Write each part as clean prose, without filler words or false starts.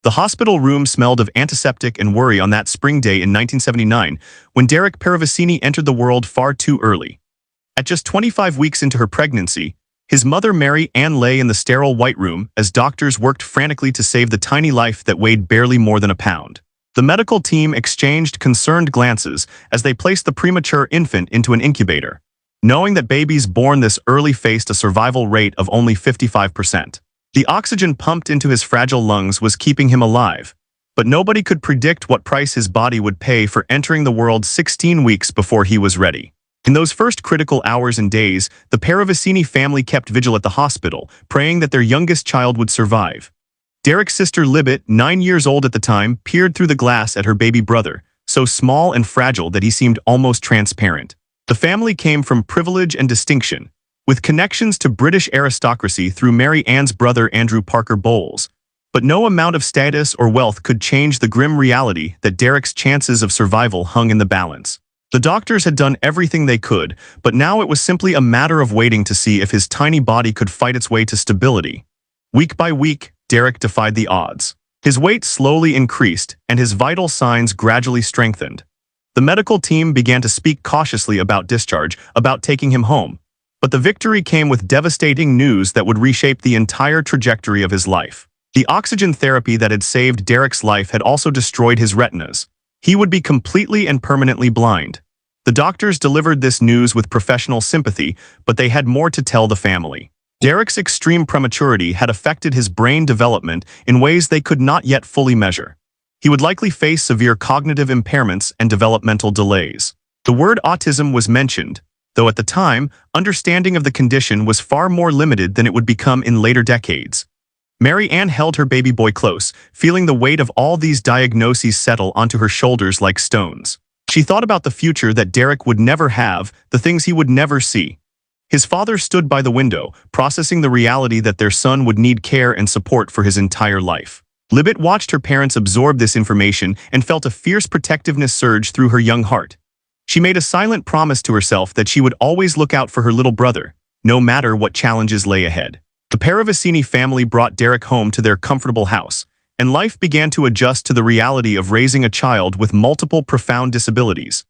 The hospital room smelled of antiseptic and worry on that spring day in 1979 when Derek Paravicini entered the world far too early. At just 25 weeks into her pregnancy, his mother Mary Ann lay in the sterile white room as doctors worked frantically to save the tiny life that weighed barely more than a pound. The medical team exchanged concerned glances as they placed the premature infant into an incubator, knowing that babies born this early faced a survival rate of only 55%. The oxygen pumped into his fragile lungs was keeping him alive, but nobody could predict what price his body would pay for entering the world 16 weeks before he was ready. In those first critical hours and days, the Paravicini family kept vigil at the hospital, praying that their youngest child would survive. Derek's sister Libet, 9 years old at the time, peered through the glass at her baby brother, so small and fragile that he seemed almost transparent. The family came from privilege and distinction, with connections to British aristocracy through Mary Ann's brother Andrew Parker Bowles. But no amount of status or wealth could change the grim reality that Derek's chances of survival hung in the balance. The doctors had done everything they could, but now it was simply a matter of waiting to see if his tiny body could fight its way to stability. Week by week, Derek defied the odds. His weight slowly increased, and his vital signs gradually strengthened. The medical team began to speak cautiously about discharge, about taking him home. But the victory came with devastating news that would reshape the entire trajectory of his life. The oxygen therapy that had saved Derek's life had also destroyed his retinas. He would be completely and permanently blind. The doctors delivered this news with professional sympathy, but they had more to tell the family. Derek's extreme prematurity had affected his brain development in ways they could not yet fully measure. He would likely face severe cognitive impairments and developmental delays. The word autism was mentioned, though at the time, understanding of the condition was far more limited than it would become in later decades. Mary Ann held her baby boy close, feeling the weight of all these diagnoses settle onto her shoulders like stones. She thought about the future that Derek would never have, the things he would never see. His father stood by the window, processing the reality that their son would need care and support for his entire life. Libet watched her parents absorb this information and felt a fierce protectiveness surge through her young heart. She made a silent promise to herself that she would always look out for her little brother, no matter what challenges lay ahead. The Paravicini family brought Derek home to their comfortable house, and life began to adjust to the reality of raising a child with multiple profound disabilities.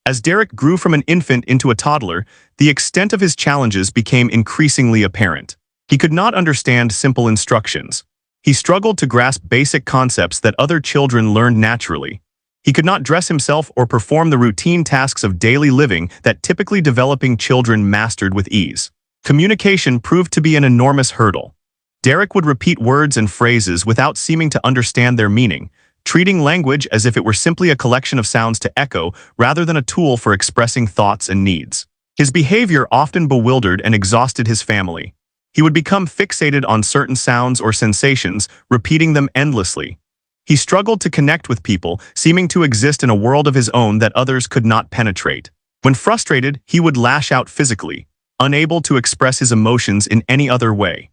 As Derek grew from an infant into a toddler, the extent of his challenges became increasingly apparent. He could not understand simple instructions. He struggled to grasp basic concepts that other children learned naturally. He could not dress himself or perform the routine tasks of daily living that typically developing children mastered with ease. Communication proved to be an enormous hurdle. Derek would repeat words and phrases without seeming to understand their meaning, treating language as if it were simply a collection of sounds to echo rather than a tool for expressing thoughts and needs. His behavior often bewildered and exhausted his family. He would become fixated on certain sounds or sensations, repeating them endlessly. He struggled to connect with people, seeming to exist in a world of his own that others could not penetrate. When frustrated, he would lash out physically, unable to express his emotions in any other way.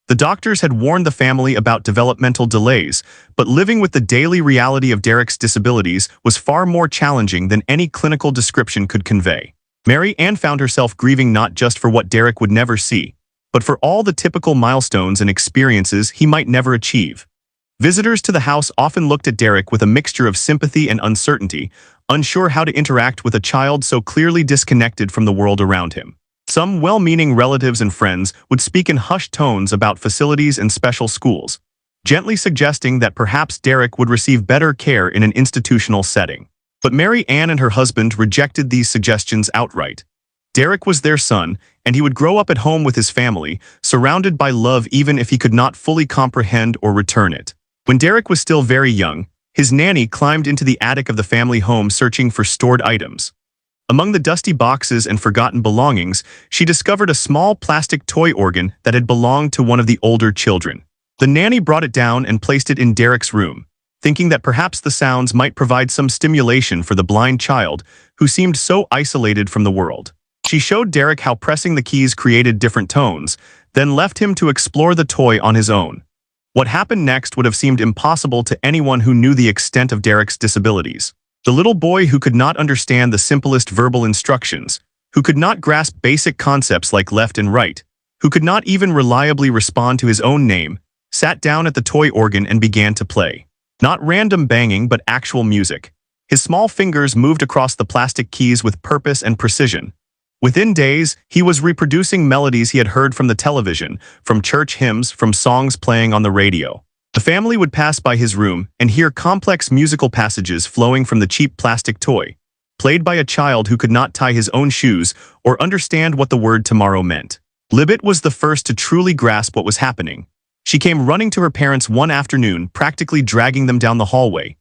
The doctors had warned the family about developmental delays, but living with the daily reality of Derek's disabilities was far more challenging than any clinical description could convey. Mary Ann found herself grieving not just for what Derek would never see, but for all the typical milestones and experiences he might never achieve. Visitors to the house often looked at Derek with a mixture of sympathy and uncertainty, unsure how to interact with a child so clearly disconnected from the world around him. Some well-meaning relatives and friends would speak in hushed tones about facilities and special schools, gently suggesting that perhaps Derek would receive better care in an institutional setting. But Mary Ann and her husband rejected these suggestions outright. Derek was their son, and he would grow up at home with his family, surrounded by love even if he could not fully comprehend or return it. When Derek was still very young, his nanny climbed into the attic of the family home searching for stored items. Among the dusty boxes and forgotten belongings, she discovered a small plastic toy organ that had belonged to one of the older children. The nanny brought it down and placed it in Derek's room, thinking that perhaps the sounds might provide some stimulation for the blind child who seemed so isolated from the world. She showed Derek how pressing the keys created different tones, then left him to explore the toy on his own. What happened next would have seemed impossible to anyone who knew the extent of Derek's disabilities. The little boy who could not understand the simplest verbal instructions, who could not grasp basic concepts like left and right, who could not even reliably respond to his own name, sat down at the toy organ and began to play. Not random banging, but actual music. His small fingers moved across the plastic keys with purpose and precision. Within days, he was reproducing melodies he had heard from the television, from church hymns, from songs playing on the radio. The family would pass by his room and hear complex musical passages flowing from the cheap plastic toy, played by a child who could not tie his own shoes or understand what the word tomorrow meant. Libet was the first to truly grasp what was happening. She came running to her parents one afternoon, practically dragging them down the hallway.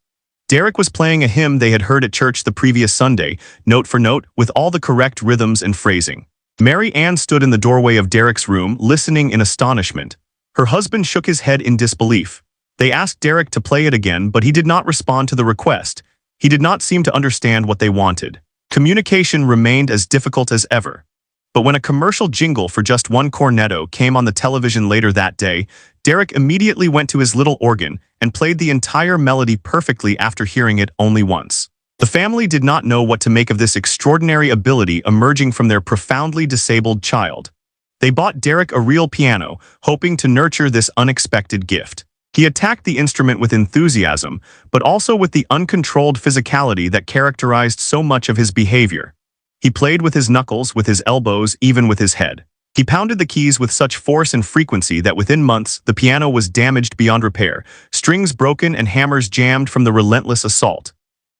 Derek was playing a hymn they had heard at church the previous Sunday, note for note, with all the correct rhythms and phrasing. Mary Ann stood in the doorway of Derek's room, listening in astonishment. Her husband shook his head in disbelief. They asked Derek to play it again, but he did not respond to the request. He did not seem to understand what they wanted. Communication remained as difficult as ever. But when a commercial jingle for just one cornetto came on the television later that day, Derek immediately went to his little organ and played the entire melody perfectly after hearing it only once. The family did not know what to make of this extraordinary ability emerging from their profoundly disabled child. They bought Derek a real piano, hoping to nurture this unexpected gift. He attacked the instrument with enthusiasm, but also with the uncontrolled physicality that characterized so much of his behavior. He played with his knuckles, with his elbows, even with his head. He pounded the keys with such force and frequency that within months, the piano was damaged beyond repair, strings broken and hammers jammed from the relentless assault.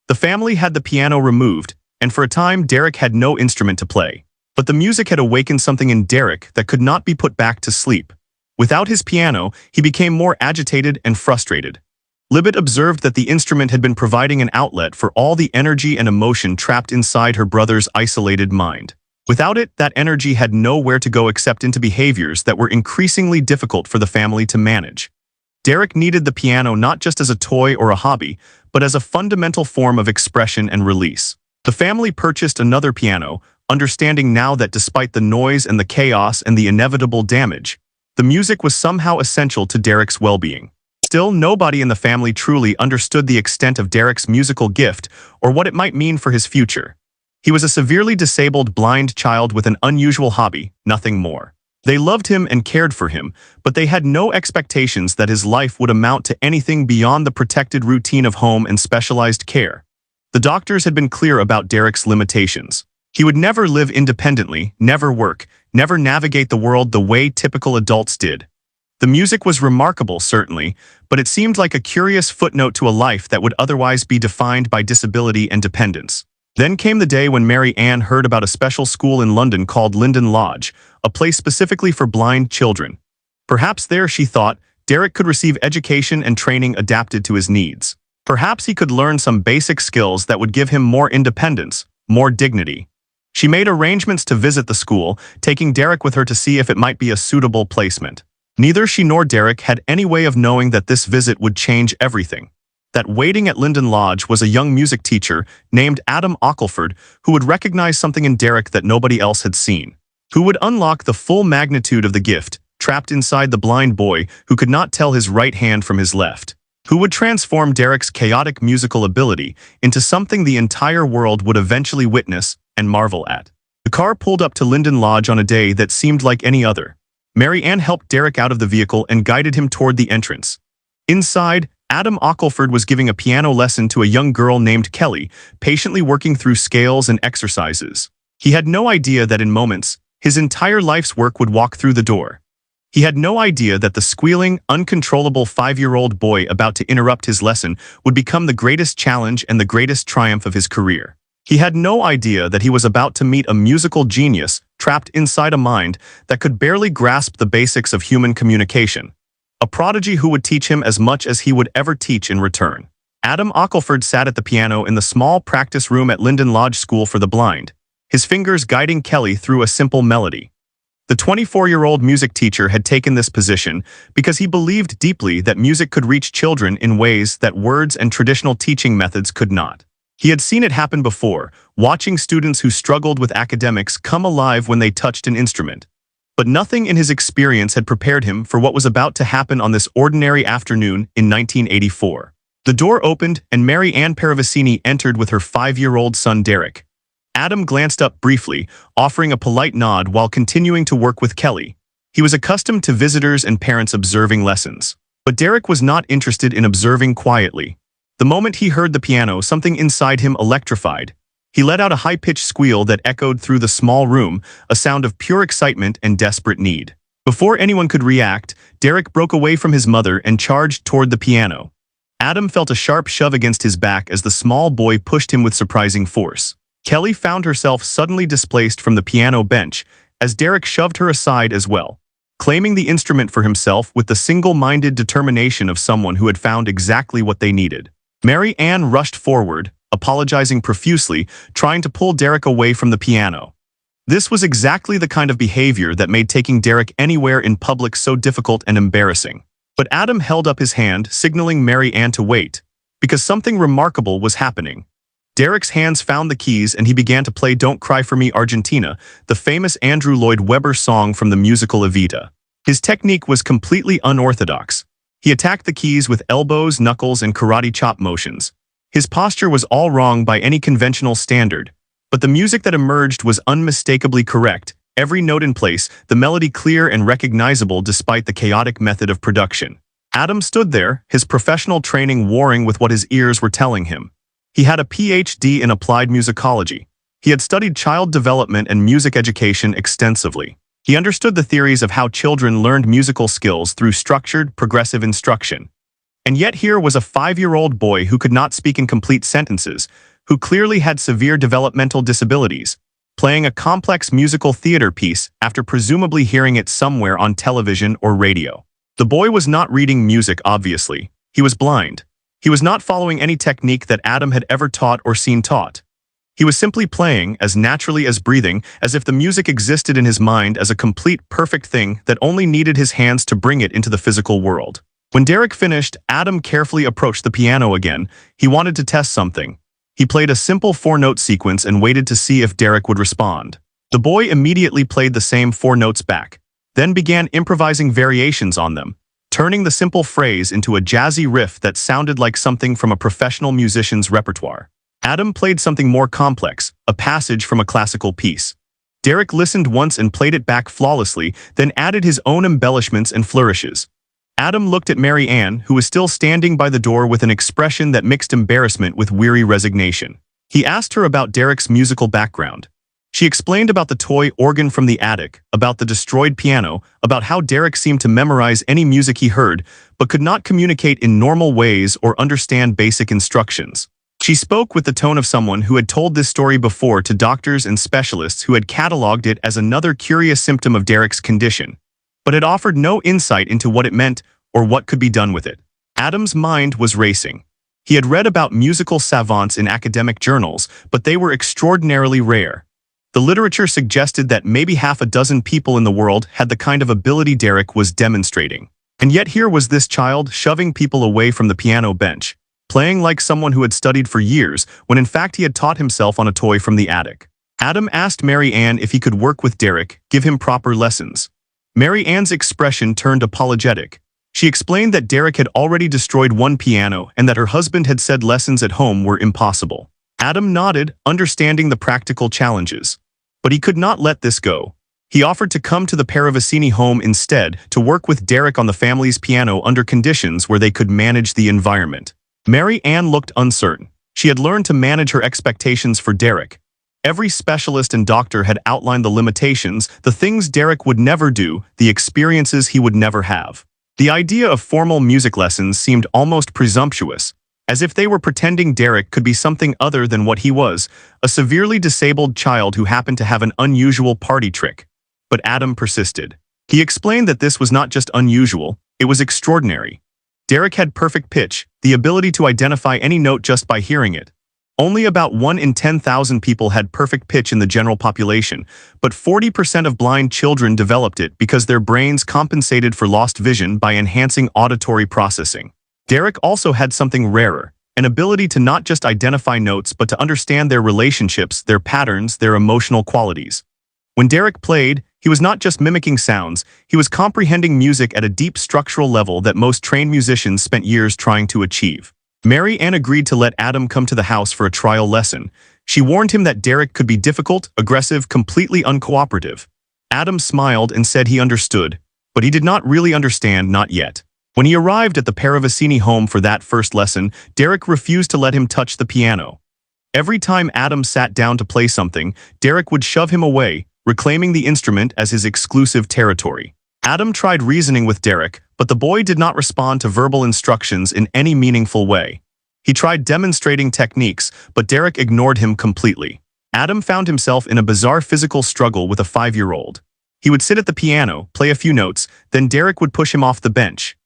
The family had the piano removed, and for a time Derek had no instrument to play. But the music had awakened something in Derek that could not be put back to sleep. Without his piano, he became more agitated and frustrated. Libet observed that the instrument had been providing an outlet for all the energy and emotion trapped inside her brother's isolated mind. Without it, that energy had nowhere to go except into behaviors that were increasingly difficult for the family to manage. Derek needed the piano not just as a toy or a hobby, but as a fundamental form of expression and release. The family purchased another piano, understanding now that despite the noise and the chaos and the inevitable damage, the music was somehow essential to Derek's well-being. Still, nobody in the family truly understood the extent of Derek's musical gift or what it might mean for his future. He was a severely disabled blind child with an unusual hobby, nothing more. They loved him and cared for him, but they had no expectations that his life would amount to anything beyond the protected routine of home and specialized care. The doctors had been clear about Derek's limitations. He would never live independently, never work, never navigate the world the way typical adults did. The music was remarkable, certainly, but it seemed like a curious footnote to a life that would otherwise be defined by disability and dependence. Then came the day when Mary Ann heard about a special school in London called Linden Lodge, a place specifically for blind children. Perhaps there, she thought, Derek could receive education and training adapted to his needs. Perhaps he could learn some basic skills that would give him more independence, more dignity. She made arrangements to visit the school, taking Derek with her to see if it might be a suitable placement. Neither she nor Derek had any way of knowing that this visit would change everything. That waiting at Linden Lodge was a young music teacher named Adam Ockleford who would recognize something in Derek that nobody else had seen, who would unlock the full magnitude of the gift trapped inside the blind boy who could not tell his right hand from his left, who would transform Derek's chaotic musical ability into something the entire world would eventually witness and marvel at. The car pulled up to Linden Lodge on a day that seemed like any other. Mary Ann helped Derek out of the vehicle and guided him toward the entrance. Inside, Adam Ockleford was giving a piano lesson to a young girl named Kelly, patiently working through scales and exercises. He had no idea that in moments, his entire life's work would walk through the door. He had no idea that the squealing, uncontrollable 5-year-old boy about to interrupt his lesson would become the greatest challenge and the greatest triumph of his career. He had no idea that he was about to meet a musical genius trapped inside a mind that could barely grasp the basics of human communication. A prodigy who would teach him as much as he would ever teach in return. Adam Ockleford sat at the piano in the small practice room at Linden Lodge School for the Blind, his fingers guiding Kelly through a simple melody. The 24-year-old music teacher had taken this position because he believed deeply that music could reach children in ways that words and traditional teaching methods could not. He had seen it happen before, watching students who struggled with academics come alive when they touched an instrument. But nothing in his experience had prepared him for what was about to happen on this ordinary afternoon in 1984. The door opened and Mary Ann Paravicini entered with her 5-year-old son Derek. Adam glanced up briefly, offering a polite nod while continuing to work with Kelly. He was accustomed to visitors and parents observing lessons. But Derek was not interested in observing quietly. The moment he heard the piano, something inside him electrified. He let out a high-pitched squeal that echoed through the small room, a sound of pure excitement and desperate need. Before anyone could react, Derek broke away from his mother and charged toward the piano. Adam felt a sharp shove against his back as the small boy pushed him with surprising force. Kelly found herself suddenly displaced from the piano bench as Derek shoved her aside as well, claiming the instrument for himself with the single-minded determination of someone who had found exactly what they needed. Mary Ann rushed forward, apologizing profusely, trying to pull Derek away from the piano. This was exactly the kind of behavior that made taking Derek anywhere in public so difficult and embarrassing. But Adam held up his hand, signaling Mary Ann to wait, because something remarkable was happening. Derek's hands found the keys and he began to play Don't Cry for Me, Argentina, the famous Andrew Lloyd Webber song from the musical Evita. His technique was completely unorthodox. He attacked the keys with elbows, knuckles, and karate chop motions. His posture was all wrong by any conventional standard, but the music that emerged was unmistakably correct, every note in place, the melody clear and recognizable despite the chaotic method of production. Adam stood there, his professional training warring with what his ears were telling him. He had a PhD in applied musicology. He had studied child development and music education extensively. He understood the theories of how children learned musical skills through structured, progressive instruction. And yet here was a 5-year-old boy who could not speak in complete sentences, who clearly had severe developmental disabilities, playing a complex musical theater piece after presumably hearing it somewhere on television or radio. The boy was not reading music, obviously. He was blind. He was not following any technique that Adam had ever taught or seen taught. He was simply playing, as naturally as breathing, as if the music existed in his mind as a complete, perfect thing that only needed his hands to bring it into the physical world. When Derek finished, Adam carefully approached the piano again. He wanted to test something. He played a simple 4-note sequence and waited to see if Derek would respond. The boy immediately played the same 4 notes back, then began improvising variations on them, turning the simple phrase into a jazzy riff that sounded like something from a professional musician's repertoire. Adam played something more complex, a passage from a classical piece. Derek listened once and played it back flawlessly, then added his own embellishments and flourishes. Adam looked at Mary Ann, who was still standing by the door with an expression that mixed embarrassment with weary resignation. He asked her about Derek's musical background. She explained about the toy organ from the attic, about the destroyed piano, about how Derek seemed to memorize any music he heard, but could not communicate in normal ways or understand basic instructions. She spoke with the tone of someone who had told this story before to doctors and specialists who had cataloged it as another curious symptom of Derek's condition, but had offered no insight into what it meant or what could be done with it. Adam's mind was racing. He had read about musical savants in academic journals, but they were extraordinarily rare. The literature suggested that maybe half a dozen people in the world had the kind of ability Derek was demonstrating. And yet here was this child shoving people away from the piano bench, playing like someone who had studied for years, when in fact he had taught himself on a toy from the attic. Adam asked Mary Ann if he could work with Derek, give him proper lessons. Mary Ann's expression turned apologetic. She explained that Derek had already destroyed one piano and that her husband had said lessons at home were impossible. Adam nodded, understanding the practical challenges. But he could not let this go. He offered to come to the Paravicini home instead to work with Derek on the family's piano under conditions where they could manage the environment. Mary Ann looked uncertain. She had learned to manage her expectations for Derek. Every specialist and doctor had outlined the limitations, the things Derek would never do, the experiences he would never have. The idea of formal music lessons seemed almost presumptuous, as if they were pretending Derek could be something other than what he was, a severely disabled child who happened to have an unusual party trick. But Adam persisted. He explained that this was not just unusual, it was extraordinary. Derek had perfect pitch, the ability to identify any note just by hearing it. Only about 1 in 10,000 people had perfect pitch in the general population, but 40% of blind children developed it because their brains compensated for lost vision by enhancing auditory processing. Derek also had something rarer, an ability to not just identify notes but to understand their relationships, their patterns, their emotional qualities. When Derek played, he was not just mimicking sounds, he was comprehending music at a deep structural level that most trained musicians spent years trying to achieve. Mary Ann agreed to let Adam come to the house for a trial lesson. She warned him that Derek could be difficult, aggressive, completely uncooperative. Adam smiled and said he understood, but he did not really understand, not yet. When he arrived at the Paravicini home for that first lesson, Derek refused to let him touch the piano. Every time Adam sat down to play something, Derek would shove him away, reclaiming the instrument as his exclusive territory. Adam tried reasoning with Derek, but the boy did not respond to verbal instructions in any meaningful way. He tried demonstrating techniques, but Derek ignored him completely. Adam found himself in a bizarre physical struggle with a 5-year-old. He would sit at the piano, play a few notes, then Derek would push him off the bench.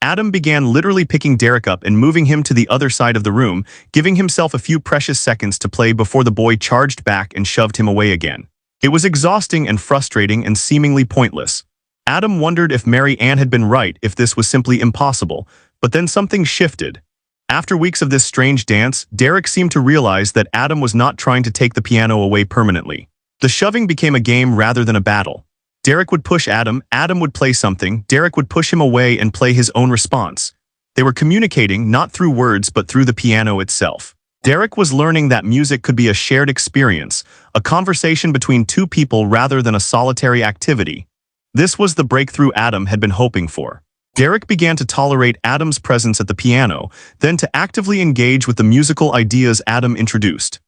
Adam began literally picking Derek up and moving him to the other side of the room, giving himself a few precious seconds to play before the boy charged back and shoved him away again. It was exhausting and frustrating and seemingly pointless. Adam wondered if Mary Ann had been right, if this was simply impossible, but then something shifted. After weeks of this strange dance, Derek seemed to realize that Adam was not trying to take the piano away permanently. The shoving became a game rather than a battle. Derek would push Adam, Adam would play something, Derek would push him away and play his own response. They were communicating not through words but through the piano itself. Derek was learning that music could be a shared experience, a conversation between two people rather than a solitary activity. This was the breakthrough Adam had been hoping for. Derek began to tolerate Adam's presence at the piano, then to actively engage with the musical ideas Adam introduced.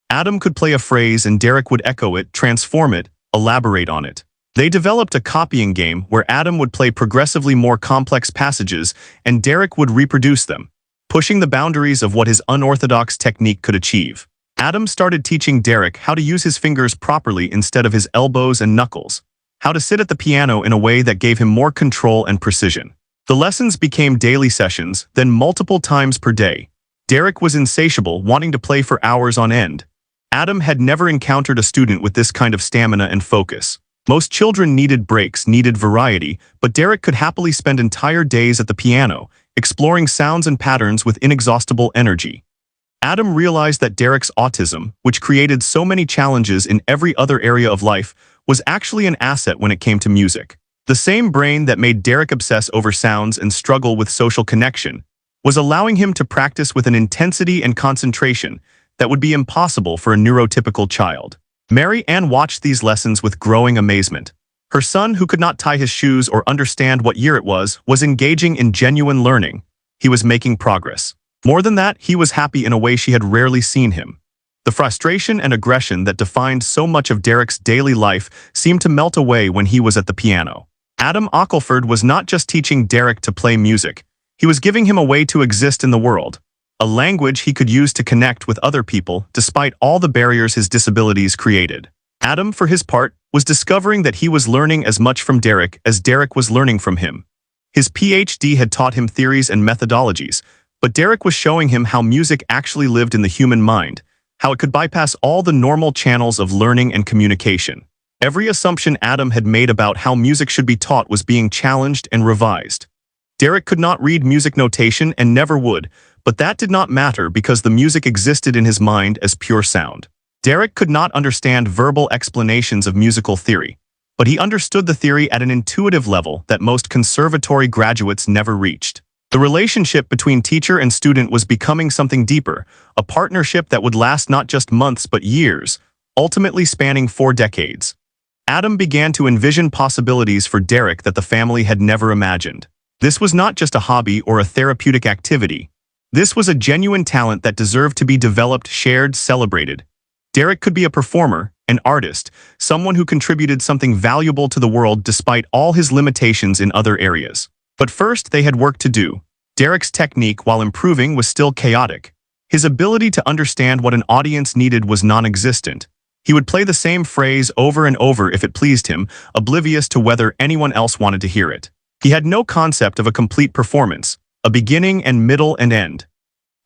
Adam could play a phrase and Derek would echo it, transform it, elaborate on it. They developed a copying game where Adam would play progressively more complex passages and Derek would reproduce them, pushing the boundaries of what his unorthodox technique could achieve. Adam started teaching Derek how to use his fingers properly instead of his elbows and knuckles, how to sit at the piano in a way that gave him more control and precision. The lessons became daily sessions, then multiple times per day. Derek was insatiable, wanting to play for hours on end. Adam had never encountered a student with this kind of stamina and focus. Most children needed breaks, needed variety, but Derek could happily spend entire days at the piano, exploring sounds and patterns with inexhaustible energy. Adam realized that Derek's autism, which created so many challenges in every other area of life, was actually an asset when it came to music. The same brain that made Derek obsess over sounds and struggle with social connection was allowing him to practice with an intensity and concentration that would be impossible for a neurotypical child. Mary Ann watched these lessons with growing amazement. Her son, who could not tie his shoes or understand what year it was engaging in genuine learning. He was making progress. More than that, he was happy in a way she had rarely seen him. The frustration and aggression that defined so much of Derek's daily life seemed to melt away when he was at the piano. Adam Ockelford was not just teaching Derek to play music. He was giving him a way to exist in the world, a language he could use to connect with other people despite all the barriers his disabilities created. Adam, for his part, was discovering that he was learning as much from Derek as Derek was learning from him. His PhD had taught him theories and methodologies, but Derek was showing him how music actually lived in the human mind, how it could bypass all the normal channels of learning and communication. Every assumption Adam had made about how music should be taught was being challenged and revised. Derek could not read music notation and never would, but that did not matter because the music existed in his mind as pure sound. Derek could not understand verbal explanations of musical theory, but he understood the theory at an intuitive level that most conservatory graduates never reached. The relationship between teacher and student was becoming something deeper, a partnership that would last not just months but years, ultimately spanning 4 decades. Adam began to envision possibilities for Derek that the family had never imagined. This was not just a hobby or a therapeutic activity. This was a genuine talent that deserved to be developed, shared, celebrated. Derek could be a performer, an artist, someone who contributed something valuable to the world despite all his limitations in other areas. But first, they had work to do. Derek's technique, while improving, was still chaotic. His ability to understand what an audience needed was non-existent. He would play the same phrase over and over if it pleased him, oblivious to whether anyone else wanted to hear it. He had no concept of a complete performance, a beginning and middle and end.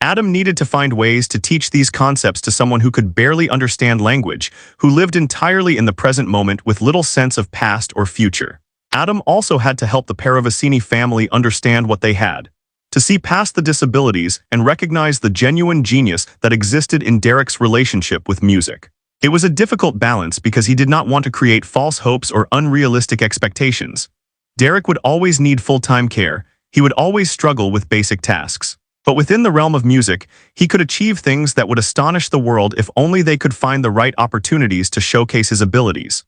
Adam needed to find ways to teach these concepts to someone who could barely understand language, who lived entirely in the present moment with little sense of past or future. Adam also had to help the Paravicini family understand what they had, to see past the disabilities and recognize the genuine genius that existed in Derek's relationship with music. It was a difficult balance because he did not want to create false hopes or unrealistic expectations. Derek would always need full-time care. He would always struggle with basic tasks. But within the realm of music, he could achieve things that would astonish the world if only they could find the right opportunities to showcase his abilities.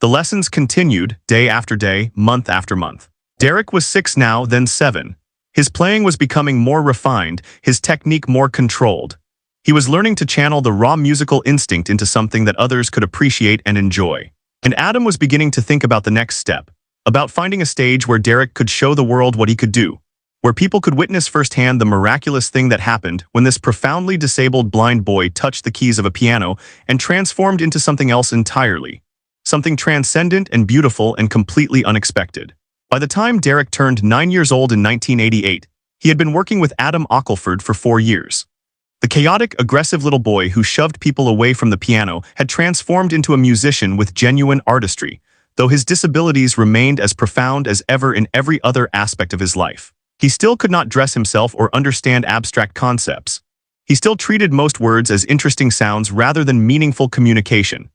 The lessons continued, day after day, month after month. Derek was 6 now, then 7. His playing was becoming more refined, his technique more controlled. He was learning to channel the raw musical instinct into something that others could appreciate and enjoy. And Adam was beginning to think about the next step, about finding a stage where Derek could show the world what he could do, where people could witness firsthand the miraculous thing that happened when this profoundly disabled blind boy touched the keys of a piano and transformed into something else entirely, something transcendent and beautiful and completely unexpected. By the time Derek turned 9 years old in 1988, he had been working with Adam Ockelford for 4 years. The chaotic, aggressive little boy who shoved people away from the piano had transformed into a musician with genuine artistry, though his disabilities remained as profound as ever in every other aspect of his life. He still could not dress himself or understand abstract concepts. He still treated most words as interesting sounds rather than meaningful communication.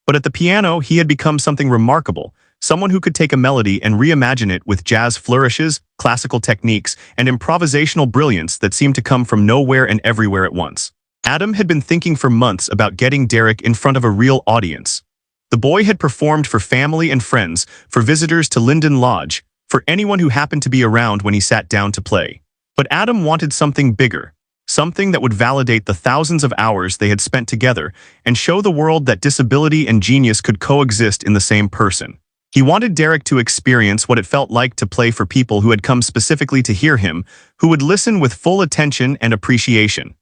But at the piano, he had become something remarkable, someone who could take a melody and reimagine it with jazz flourishes, classical techniques, and improvisational brilliance that seemed to come from nowhere and everywhere at once. Adam had been thinking for months about getting Derek in front of a real audience. The boy had performed for family and friends, for visitors to Linden Lodge, for anyone who happened to be around when he sat down to play. But Adam wanted something bigger, something that would validate the thousands of hours they had spent together and show the world that disability and genius could coexist in the same person. He wanted Derek to experience what it felt like to play for people who had come specifically to hear him, who would listen with full attention and appreciation.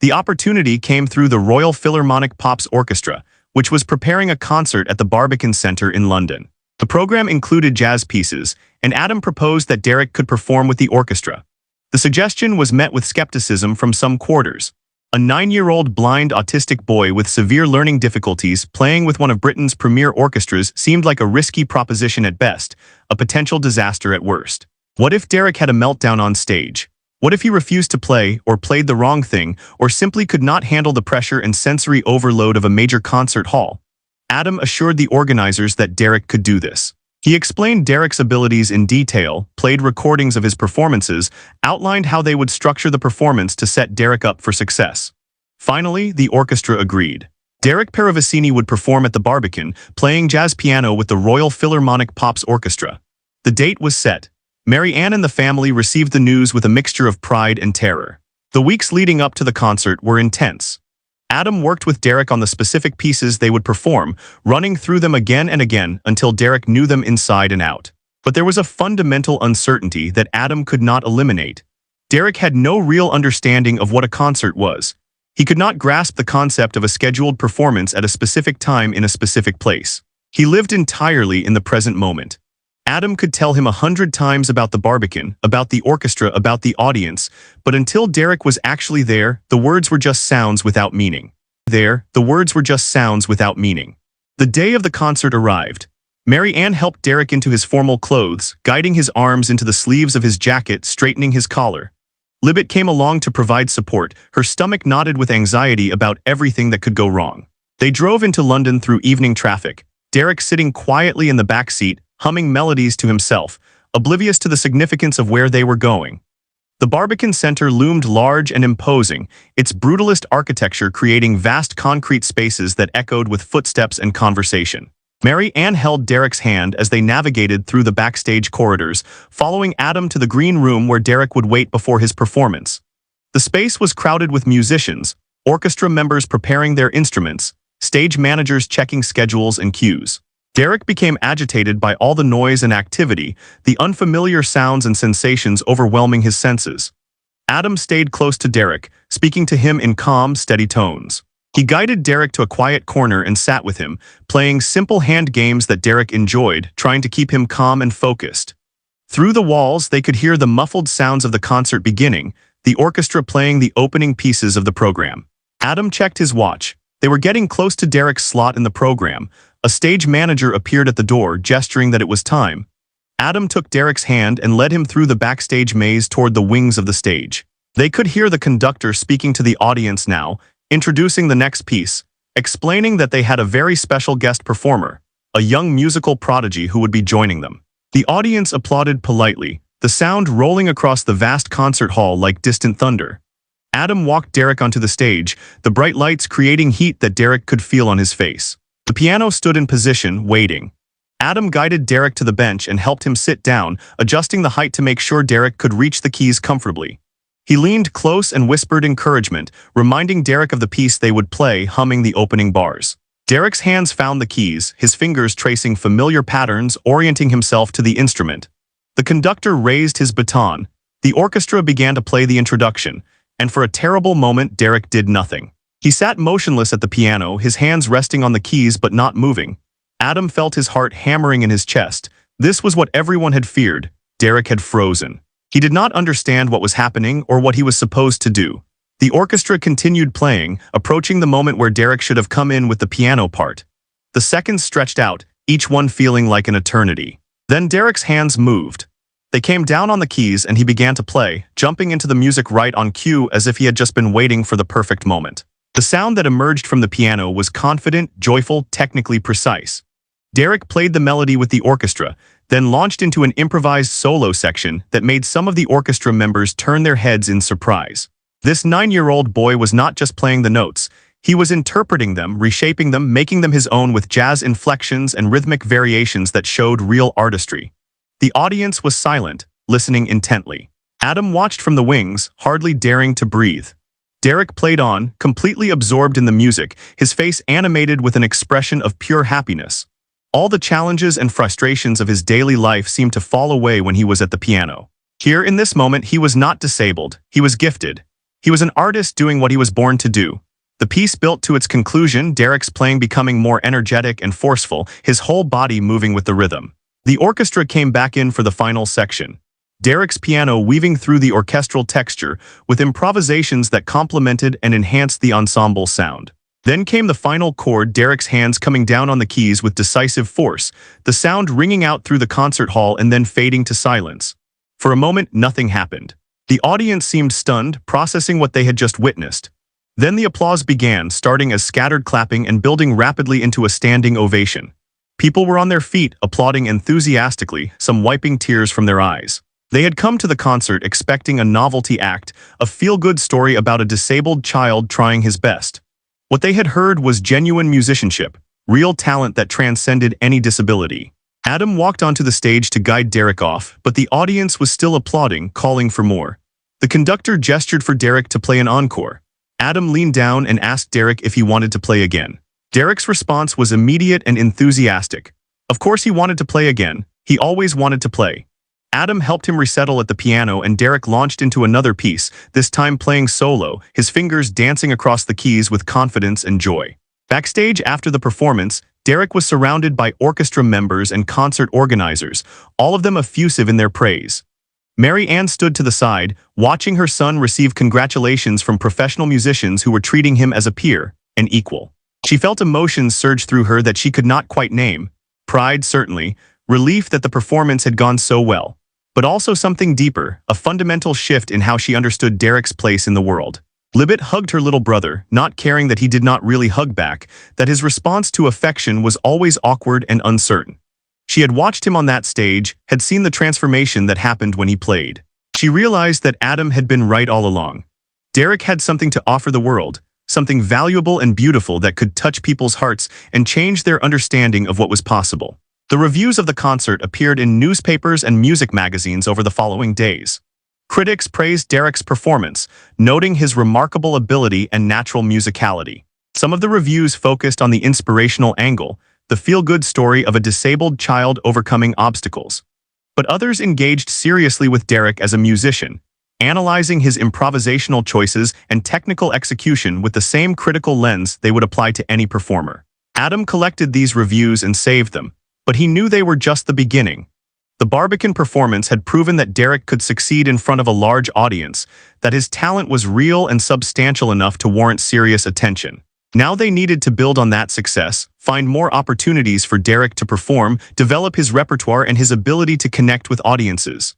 The opportunity came through the Royal Philharmonic Pops Orchestra, which was preparing a concert at the Barbican Centre in London. The program included jazz pieces, and Adam proposed that Derek could perform with the orchestra. The suggestion was met with skepticism from some quarters. A 9-year-old blind autistic boy with severe learning difficulties playing with one of Britain's premier orchestras seemed like a risky proposition at best, a potential disaster at worst. What if Derek had a meltdown on stage? What if he refused to play, or played the wrong thing, or simply could not handle the pressure and sensory overload of a major concert hall? Adam assured the organizers that Derek could do this. He explained Derek's abilities in detail, played recordings of his performances, outlined how they would structure the performance to set Derek up for success. Finally, the orchestra agreed. Derek Paravicini would perform at the Barbican, playing jazz piano with the Royal Philharmonic Pops Orchestra. The date was set. Mary Ann and the family received the news with a mixture of pride and terror. The weeks leading up to the concert were intense. Adam worked with Derek on the specific pieces they would perform, running through them again and again until Derek knew them inside and out. But there was a fundamental uncertainty that Adam could not eliminate. Derek had no real understanding of what a concert was. He could not grasp the concept of a scheduled performance at a specific time in a specific place. He lived entirely in the present moment. Adam could tell him 100 times about the Barbican, about the orchestra, about the audience, but until Derek was actually there, the words were just sounds without meaning. The day of the concert arrived. Mary Ann helped Derek into his formal clothes, guiding his arms into the sleeves of his jacket, straightening his collar. Libet came along to provide support, her stomach knotted with anxiety about everything that could go wrong. They drove into London through evening traffic, Derek sitting quietly in the back seat, humming melodies to himself, oblivious to the significance of where they were going. The Barbican Centre loomed large and imposing, its brutalist architecture creating vast concrete spaces that echoed with footsteps and conversation. Mary Ann held Derek's hand as they navigated through the backstage corridors, following Adam to the green room where Derek would wait before his performance. The space was crowded with musicians, orchestra members preparing their instruments, stage managers checking schedules and cues. Derek became agitated by all the noise and activity, the unfamiliar sounds and sensations overwhelming his senses. Adam stayed close to Derek, speaking to him in calm, steady tones. He guided Derek to a quiet corner and sat with him, playing simple hand games that Derek enjoyed, trying to keep him calm and focused. Through the walls, they could hear the muffled sounds of the concert beginning, the orchestra playing the opening pieces of the program. Adam checked his watch. They were getting close to Derek's slot in the program. A stage manager appeared at the door, gesturing that it was time. Adam took Derek's hand and led him through the backstage maze toward the wings of the stage. They could hear the conductor speaking to the audience now, introducing the next piece, explaining that they had a very special guest performer, a young musical prodigy who would be joining them. The audience applauded politely, the sound rolling across the vast concert hall like distant thunder. Adam walked Derek onto the stage, the bright lights creating heat that Derek could feel on his face. The piano stood in position, waiting. Adam guided Derek to the bench and helped him sit down, adjusting the height to make sure Derek could reach the keys comfortably. He leaned close and whispered encouragement, reminding Derek of the piece they would play, humming the opening bars. Derek's hands found the keys, his fingers tracing familiar patterns, orienting himself to the instrument. The conductor raised his baton. The orchestra began to play the introduction, and for a terrible moment Derek did nothing. He sat motionless at the piano, his hands resting on the keys but not moving. Adam felt his heart hammering in his chest. This was what everyone had feared. Derek had frozen. He did not understand what was happening or what he was supposed to do. The orchestra continued playing, approaching the moment where Derek should have come in with the piano part. The seconds stretched out, each one feeling like an eternity. Then Derek's hands moved. They came down on the keys and he began to play, jumping into the music right on cue as if he had just been waiting for the perfect moment. The sound that emerged from the piano was confident, joyful, technically precise. Derek played the melody with the orchestra, then launched into an improvised solo section that made some of the orchestra members turn their heads in surprise. This 9-year-old boy was not just playing the notes, he was interpreting them, reshaping them, making them his own with jazz inflections and rhythmic variations that showed real artistry. The audience was silent, listening intently. Adam watched from the wings, hardly daring to breathe. Derek played on, completely absorbed in the music, his face animated with an expression of pure happiness. All the challenges and frustrations of his daily life seemed to fall away when he was at the piano. Here, in this moment, he was not disabled, he was gifted. He was an artist doing what he was born to do. The piece built to its conclusion, Derek's playing becoming more energetic and forceful, his whole body moving with the rhythm. The orchestra came back in for the final section. Derek's piano weaving through the orchestral texture with improvisations that complemented and enhanced the ensemble sound. Then came the final chord, Derek's hands coming down on the keys with decisive force, the sound ringing out through the concert hall and then fading to silence. For a moment, nothing happened. The audience seemed stunned, processing what they had just witnessed. Then the applause began, starting as scattered clapping and building rapidly into a standing ovation. People were on their feet, applauding enthusiastically, some wiping tears from their eyes. They had come to the concert expecting a novelty act, a feel-good story about a disabled child trying his best. What they had heard was genuine musicianship, real talent that transcended any disability. Adam walked onto the stage to guide Derek off, but the audience was still applauding, calling for more. The conductor gestured for Derek to play an encore. Adam leaned down and asked Derek if he wanted to play again. Derek's response was immediate and enthusiastic. Of course he wanted to play again. He always wanted to play. Adam helped him resettle at the piano and Derek launched into another piece, this time playing solo, his fingers dancing across the keys with confidence and joy. Backstage after the performance, Derek was surrounded by orchestra members and concert organizers, all of them effusive in their praise. Mary Ann stood to the side, watching her son receive congratulations from professional musicians who were treating him as a peer, an equal. She felt emotions surge through her that she could not quite name. Pride, certainly, relief that the performance had gone so well, but also something deeper, a fundamental shift in how she understood Derek's place in the world. Libet hugged her little brother, not caring that he did not really hug back, that his response to affection was always awkward and uncertain. She had watched him on that stage, had seen the transformation that happened when he played. She realized that Adam had been right all along. Derek had something to offer the world, something valuable and beautiful that could touch people's hearts and change their understanding of what was possible. The reviews of the concert appeared in newspapers and music magazines over the following days. Critics praised Derek's performance, noting his remarkable ability and natural musicality. Some of the reviews focused on the inspirational angle, the feel-good story of a disabled child overcoming obstacles. But others engaged seriously with Derek as a musician, analyzing his improvisational choices and technical execution with the same critical lens they would apply to any performer. Adam collected these reviews and saved them, but he knew they were just the beginning. The Barbican performance had proven that Derek could succeed in front of a large audience, that his talent was real and substantial enough to warrant serious attention. Now they needed to build on that success, find more opportunities for Derek to perform, develop his repertoire and his ability to connect with audiences.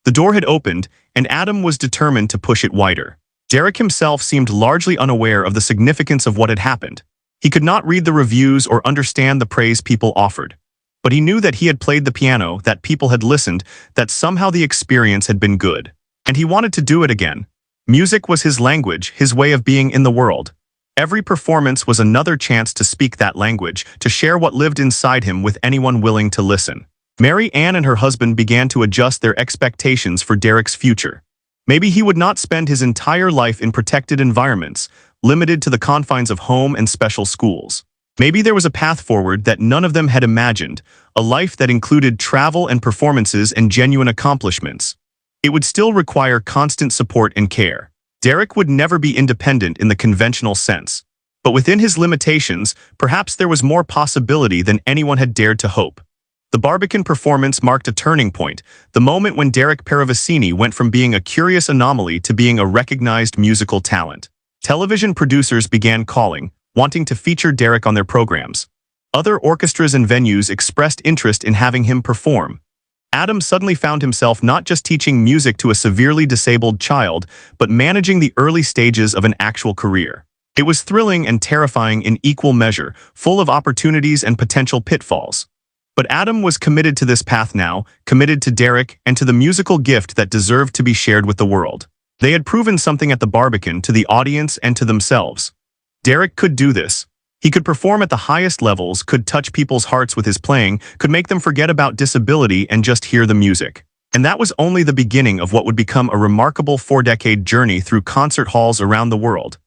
The door had opened, and Adam was determined to push it wider. Derek himself seemed largely unaware of the significance of what had happened. He could not read the reviews or understand the praise people offered. But he knew that he had played the piano, that people had listened, that somehow the experience had been good. And he wanted to do it again. Music was his language, his way of being in the world. Every performance was another chance to speak that language, to share what lived inside him with anyone willing to listen. Mary Ann and her husband began to adjust their expectations for Derek's future. Maybe he would not spend his entire life in protected environments, limited to the confines of home and special schools. Maybe there was a path forward that none of them had imagined, a life that included travel and performances and genuine accomplishments. It would still require constant support and care. Derek would never be independent in the conventional sense. But within his limitations, perhaps there was more possibility than anyone had dared to hope. The Barbican performance marked a turning point, the moment when Derek Paravicini went from being a curious anomaly to being a recognized musical talent. Television producers began calling, wanting to feature Derek on their programs. Other orchestras and venues expressed interest in having him perform. Adam suddenly found himself not just teaching music to a severely disabled child, but managing the early stages of an actual career. It was thrilling and terrifying in equal measure, full of opportunities and potential pitfalls. But Adam was committed to this path now, committed to Derek and to the musical gift that deserved to be shared with the world. They had proven something at the Barbican to the audience and to themselves. Derek could do this. He could perform at the highest levels, could touch people's hearts with his playing, could make them forget about disability and just hear the music. And that was only the beginning of what would become a remarkable 4-decade journey through concert halls around the world.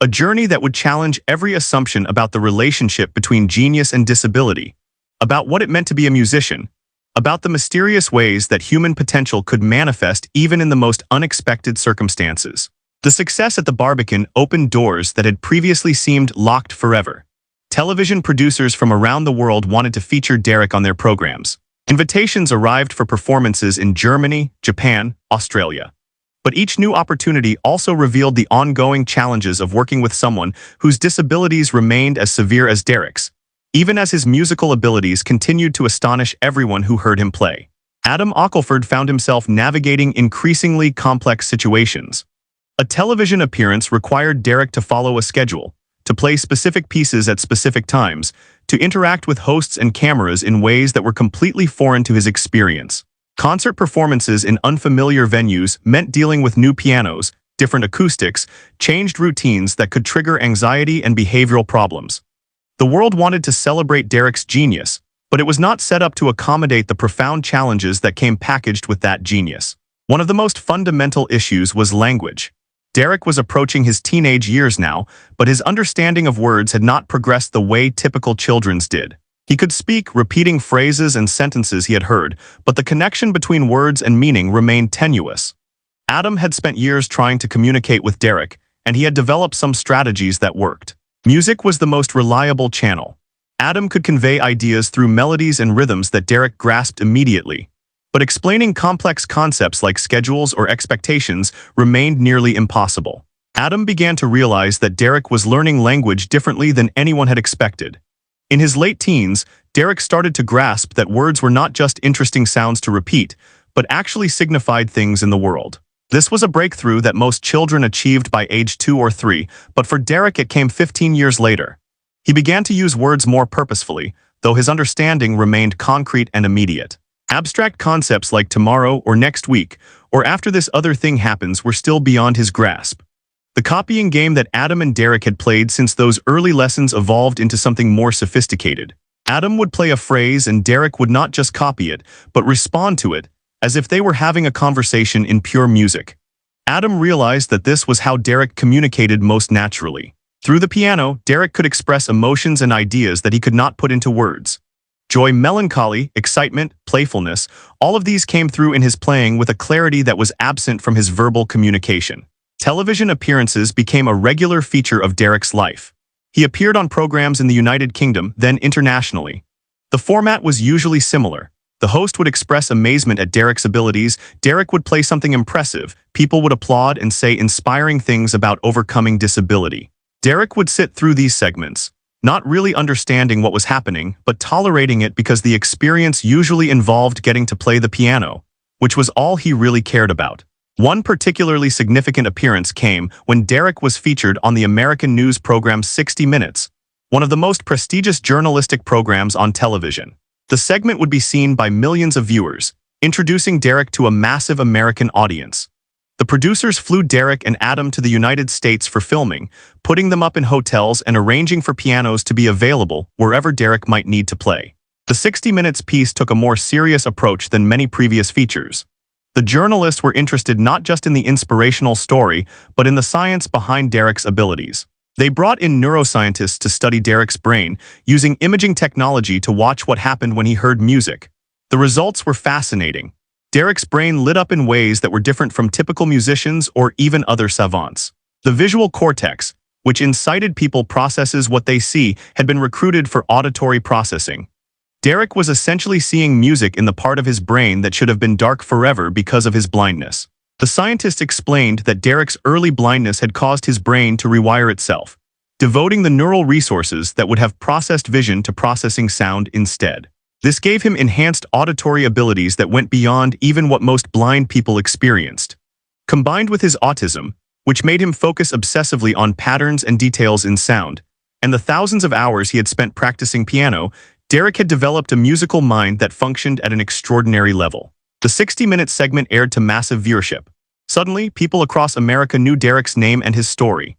A journey that would challenge every assumption about the relationship between genius and disability, about what it meant to be a musician, about the mysterious ways that human potential could manifest even in the most unexpected circumstances. The success at the Barbican opened doors that had previously seemed locked forever. Television producers from around the world wanted to feature Derek on their programs. Invitations arrived for performances in Germany, Japan, Australia. But each new opportunity also revealed the ongoing challenges of working with someone whose disabilities remained as severe as Derek's, even as his musical abilities continued to astonish everyone who heard him play. Adam Ockelford found himself navigating increasingly complex situations. A television appearance required Derek to follow a schedule, to play specific pieces at specific times, to interact with hosts and cameras in ways that were completely foreign to his experience. Concert performances in unfamiliar venues meant dealing with new pianos, different acoustics, changed routines that could trigger anxiety and behavioral problems. The world wanted to celebrate Derek's genius, but it was not set up to accommodate the profound challenges that came packaged with that genius. One of the most fundamental issues was language. Derek was approaching his teenage years now, but his understanding of words had not progressed the way typical children's did. He could speak, repeating phrases and sentences he had heard, but the connection between words and meaning remained tenuous. Adam had spent years trying to communicate with Derek, and he had developed some strategies that worked. Music was the most reliable channel. Adam could convey ideas through melodies and rhythms that Derek grasped immediately. But explaining complex concepts like schedules or expectations remained nearly impossible. Adam began to realize that Derek was learning language differently than anyone had expected. In his late teens, Derek started to grasp that words were not just interesting sounds to repeat, but actually signified things in the world. This was a breakthrough that most children achieved by age 2 or 3, but for Derek it came 15 years later. He began to use words more purposefully, though his understanding remained concrete and immediate. Abstract concepts like tomorrow or next week, or after this other thing happens, were still beyond his grasp. The copying game that Adam and Derek had played since those early lessons evolved into something more sophisticated. Adam would play a phrase and Derek would not just copy it, but respond to it, as if they were having a conversation in pure music. Adam realized that this was how Derek communicated most naturally. Through the piano, Derek could express emotions and ideas that he could not put into words. Joy, melancholy, excitement, playfulness, all of these came through in his playing with a clarity that was absent from his verbal communication. Television appearances became a regular feature of Derek's life. He appeared on programs in the United Kingdom, then internationally. The format was usually similar. The host would express amazement at Derek's abilities, Derek would play something impressive, people would applaud and say inspiring things about overcoming disability. Derek would sit through these segments, not really understanding what was happening, but tolerating it because the experience usually involved getting to play the piano, which was all he really cared about. One particularly significant appearance came when Derek was featured on the American news program 60 Minutes, one of the most prestigious journalistic programs on television. The segment would be seen by millions of viewers, introducing Derek to a massive American audience. The producers flew Derek and Adam to the United States for filming, putting them up in hotels and arranging for pianos to be available wherever Derek might need to play. The 60 Minutes piece took a more serious approach than many previous features. The journalists were interested not just in the inspirational story, but in the science behind Derek's abilities. They brought in neuroscientists to study Derek's brain, using imaging technology to watch what happened when he heard music. The results were fascinating. Derek's brain lit up in ways that were different from typical musicians or even other savants. The visual cortex, which in sighted people processes what they see, had been recruited for auditory processing. Derek was essentially seeing music in the part of his brain that should have been dark forever because of his blindness. The scientists explained that Derek's early blindness had caused his brain to rewire itself, devoting the neural resources that would have processed vision to processing sound instead. This gave him enhanced auditory abilities that went beyond even what most blind people experienced. Combined with his autism, which made him focus obsessively on patterns and details in sound, and the thousands of hours he had spent practicing piano, Derek had developed a musical mind that functioned at an extraordinary level. The 60-minute segment aired to massive viewership. Suddenly, people across America knew Derek's name and his story.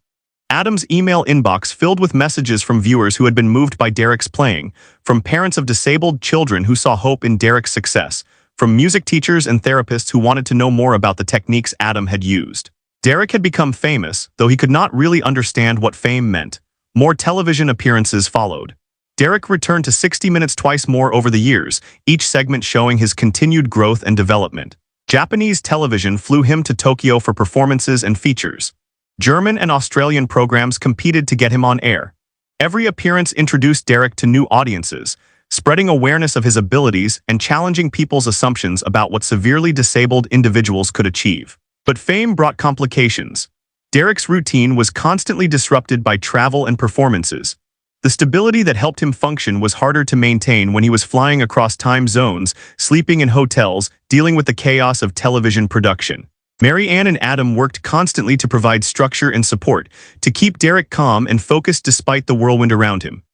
Adam's email inbox filled with messages from viewers who had been moved by Derek's playing, from parents of disabled children who saw hope in Derek's success, from music teachers and therapists who wanted to know more about the techniques Adam had used. Derek had become famous, though he could not really understand what fame meant. More television appearances followed. Derek returned to 60 Minutes twice more over the years, each segment showing his continued growth and development. Japanese television flew him to Tokyo for performances and features. German and Australian programs competed to get him on air. Every appearance introduced Derek to new audiences, spreading awareness of his abilities and challenging people's assumptions about what severely disabled individuals could achieve. But fame brought complications. Derek's routine was constantly disrupted by travel and performances. The stability that helped him function was harder to maintain when he was flying across time zones, sleeping in hotels, dealing with the chaos of television production. Mary Ann and Adam worked constantly to provide structure and support, to keep Derek calm and focused despite the whirlwind around him.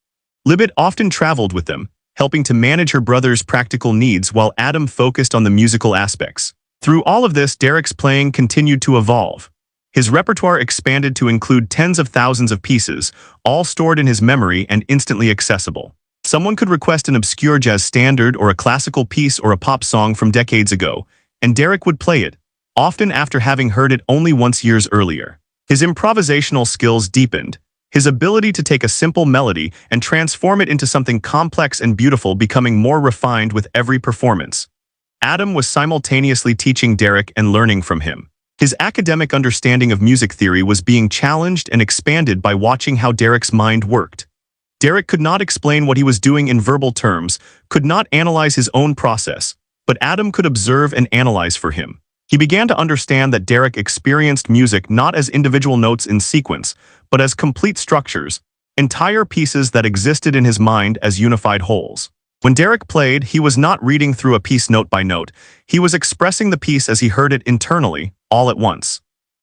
Libet often traveled with them, helping to manage her brother's practical needs while Adam focused on the musical aspects. Through all of this, Derek's playing continued to evolve. His repertoire expanded to include tens of thousands of pieces, all stored in his memory and instantly accessible. Someone could request an obscure jazz standard or a classical piece or a pop song from decades ago, and Derek would play it, often after having heard it only once years earlier. His improvisational skills deepened, his ability to take a simple melody and transform it into something complex and beautiful becoming more refined with every performance. Adam was simultaneously teaching Derek and learning from him. His academic understanding of music theory was being challenged and expanded by watching how Derek's mind worked. Derek could not explain what he was doing in verbal terms, could not analyze his own process, but Adam could observe and analyze for him. He began to understand that Derek experienced music not as individual notes in sequence, but as complete structures, entire pieces that existed in his mind as unified wholes. When Derek played, he was not reading through a piece note by note. He was expressing the piece as he heard it internally, all at once.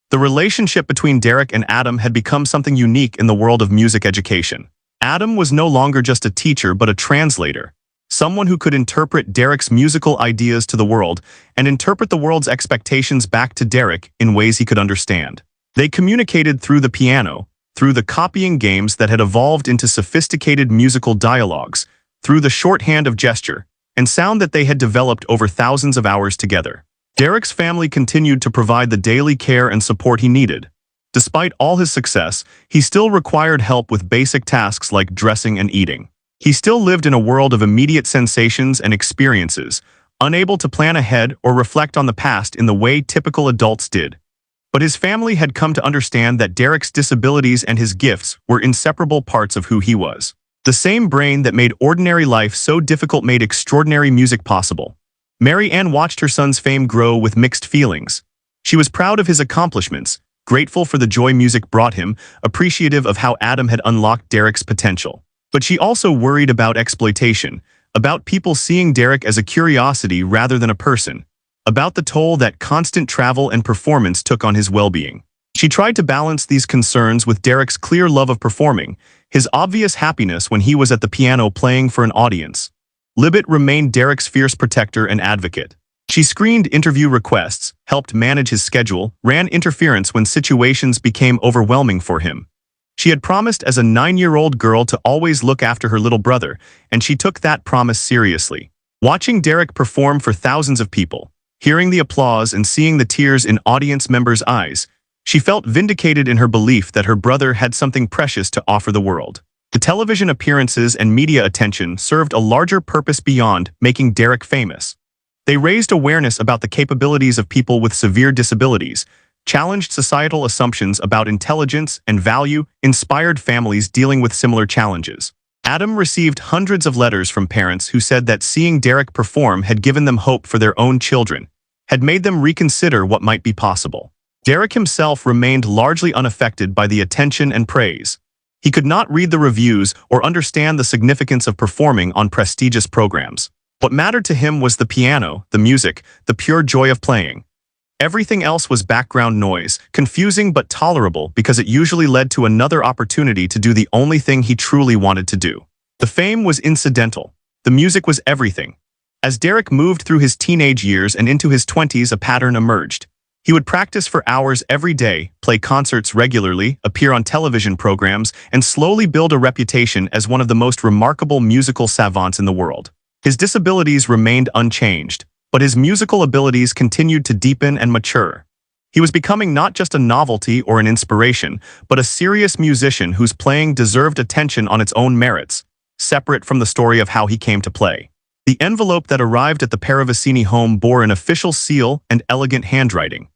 The relationship between Derek and Adam had become something unique in the world of music education. Adam was no longer just a teacher but a translator, someone who could interpret Derek's musical ideas to the world and interpret the world's expectations back to Derek in ways he could understand. They communicated through the piano, through the copying games that had evolved into sophisticated musical dialogues, through the shorthand of gesture and sound that they had developed over thousands of hours together. Derek's family continued to provide the daily care and support he needed. Despite all his success, he still required help with basic tasks like dressing and eating. He still lived in a world of immediate sensations and experiences, unable to plan ahead or reflect on the past in the way typical adults did. But his family had come to understand that Derek's disabilities and his gifts were inseparable parts of who he was. The same brain that made ordinary life so difficult made extraordinary music possible. Mary Ann watched her son's fame grow with mixed feelings. She was proud of his accomplishments, grateful for the joy music brought him, appreciative of how Adam had unlocked Derek's potential. But she also worried about exploitation, about people seeing Derek as a curiosity rather than a person, about the toll that constant travel and performance took on his well-being. She tried to balance these concerns with Derek's clear love of performing, his obvious happiness when he was at the piano playing for an audience. Libet remained Derek's fierce protector and advocate. She screened interview requests, helped manage his schedule, ran interference when situations became overwhelming for him. She had promised as a 9-year-old girl to always look after her little brother, and she took that promise seriously. Watching Derek perform for thousands of people, hearing the applause and seeing the tears in audience members' eyes, she felt vindicated in her belief that her brother had something precious to offer the world. The television appearances and media attention served a larger purpose beyond making Derek famous. They raised awareness about the capabilities of people with severe disabilities, challenged societal assumptions about intelligence and value, inspired families dealing with similar challenges. Adam received hundreds of letters from parents who said that seeing Derek perform had given them hope for their own children, had made them reconsider what might be possible. Derek himself remained largely unaffected by the attention and praise. He could not read the reviews or understand the significance of performing on prestigious programs. What mattered to him was the piano, the music, the pure joy of playing. Everything else was background noise, confusing but tolerable because it usually led to another opportunity to do the only thing he truly wanted to do. The fame was incidental. The music was everything. As Derek moved through his teenage years and into his 20s, a pattern emerged. He would practice for hours every day, play concerts regularly, appear on television programs, and slowly build a reputation as one of the most remarkable musical savants in the world. His disabilities remained unchanged, but his musical abilities continued to deepen and mature. He was becoming not just a novelty or an inspiration, but a serious musician whose playing deserved attention on its own merits, separate from the story of how he came to play. The envelope that arrived at the Paravicini home bore an official seal and elegant handwriting.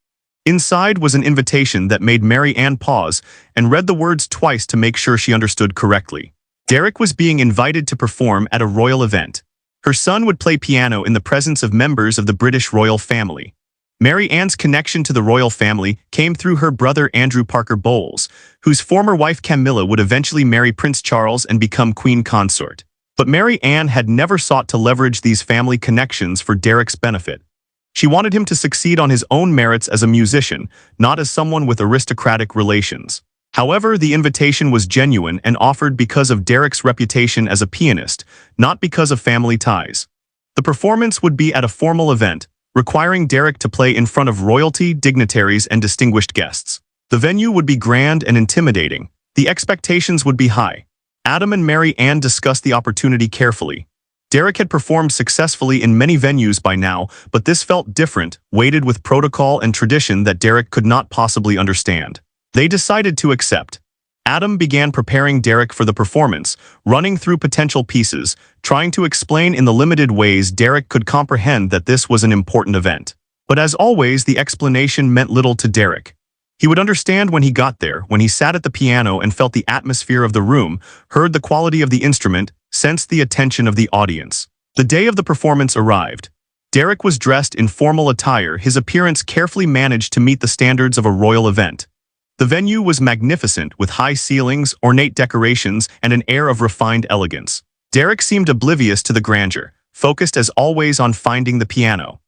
Inside was an invitation that made Mary Ann pause and read the words twice to make sure she understood correctly. Derek was being invited to perform at a royal event. Her son would play piano in the presence of members of the British royal family. Mary Ann's connection to the royal family came through her brother Andrew Parker Bowles, whose former wife Camilla would eventually marry Prince Charles and become queen consort. But Mary Ann had never sought to leverage these family connections for Derek's benefit. She wanted him to succeed on his own merits as a musician, not as someone with aristocratic relations. However, the invitation was genuine and offered because of Derek's reputation as a pianist, not because of family ties. The performance would be at a formal event, requiring Derek to play in front of royalty, dignitaries, and distinguished guests. The venue would be grand and intimidating. The expectations would be high. Adam and Mary Ann discussed the opportunity carefully. Derek had performed successfully in many venues by now, but this felt different, weighted with protocol and tradition that Derek could not possibly understand. They decided to accept. Adam began preparing Derek for the performance, running through potential pieces, trying to explain in the limited ways Derek could comprehend that this was an important event. But as always, the explanation meant little to Derek. He would understand when he got there, when he sat at the piano and felt the atmosphere of the room, heard the quality of the instrument, sensed the attention of the audience. The day of the performance arrived. Derek was dressed in formal attire, his appearance carefully managed to meet the standards of a royal event. The venue was magnificent, with high ceilings, ornate decorations, and an air of refined elegance. Derek seemed oblivious to the grandeur, focused as always on finding the piano.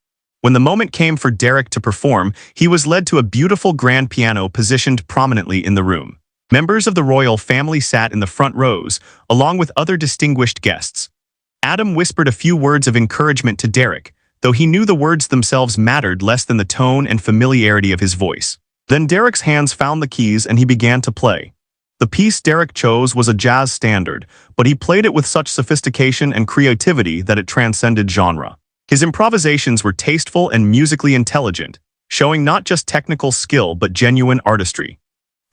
When the moment came for Derek to perform, he was led to a beautiful grand piano positioned prominently in the room. Members of the royal family sat in the front rows, along with other distinguished guests. Adam whispered a few words of encouragement to Derek, though he knew the words themselves mattered less than the tone and familiarity of his voice. Then Derek's hands found the keys and he began to play. The piece Derek chose was a jazz standard, but he played it with such sophistication and creativity that it transcended genre. His improvisations were tasteful and musically intelligent, showing not just technical skill but genuine artistry.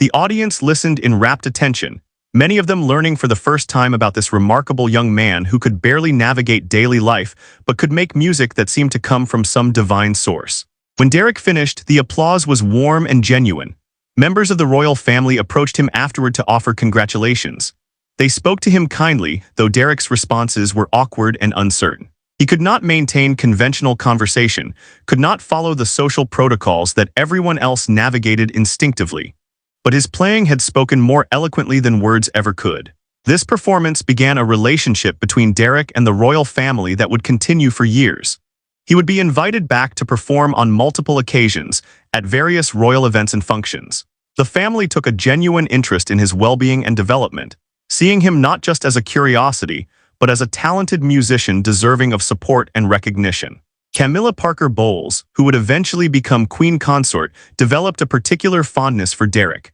The audience listened in rapt attention, many of them learning for the first time about this remarkable young man who could barely navigate daily life but could make music that seemed to come from some divine source. When Derek finished, the applause was warm and genuine. Members of the royal family approached him afterward to offer congratulations. They spoke to him kindly, though Derek's responses were awkward and uncertain. He could not maintain conventional conversation, could not follow the social protocols that everyone else navigated instinctively. But his playing had spoken more eloquently than words ever could. This performance began a relationship between Derek and the royal family that would continue for years. He would be invited back to perform on multiple occasions at various royal events and functions. The family took a genuine interest in his well-being and development, seeing him not just as a curiosity, but as a talented musician deserving of support and recognition. Camilla Parker Bowles, who would eventually become Queen Consort, developed a particular fondness for Derek.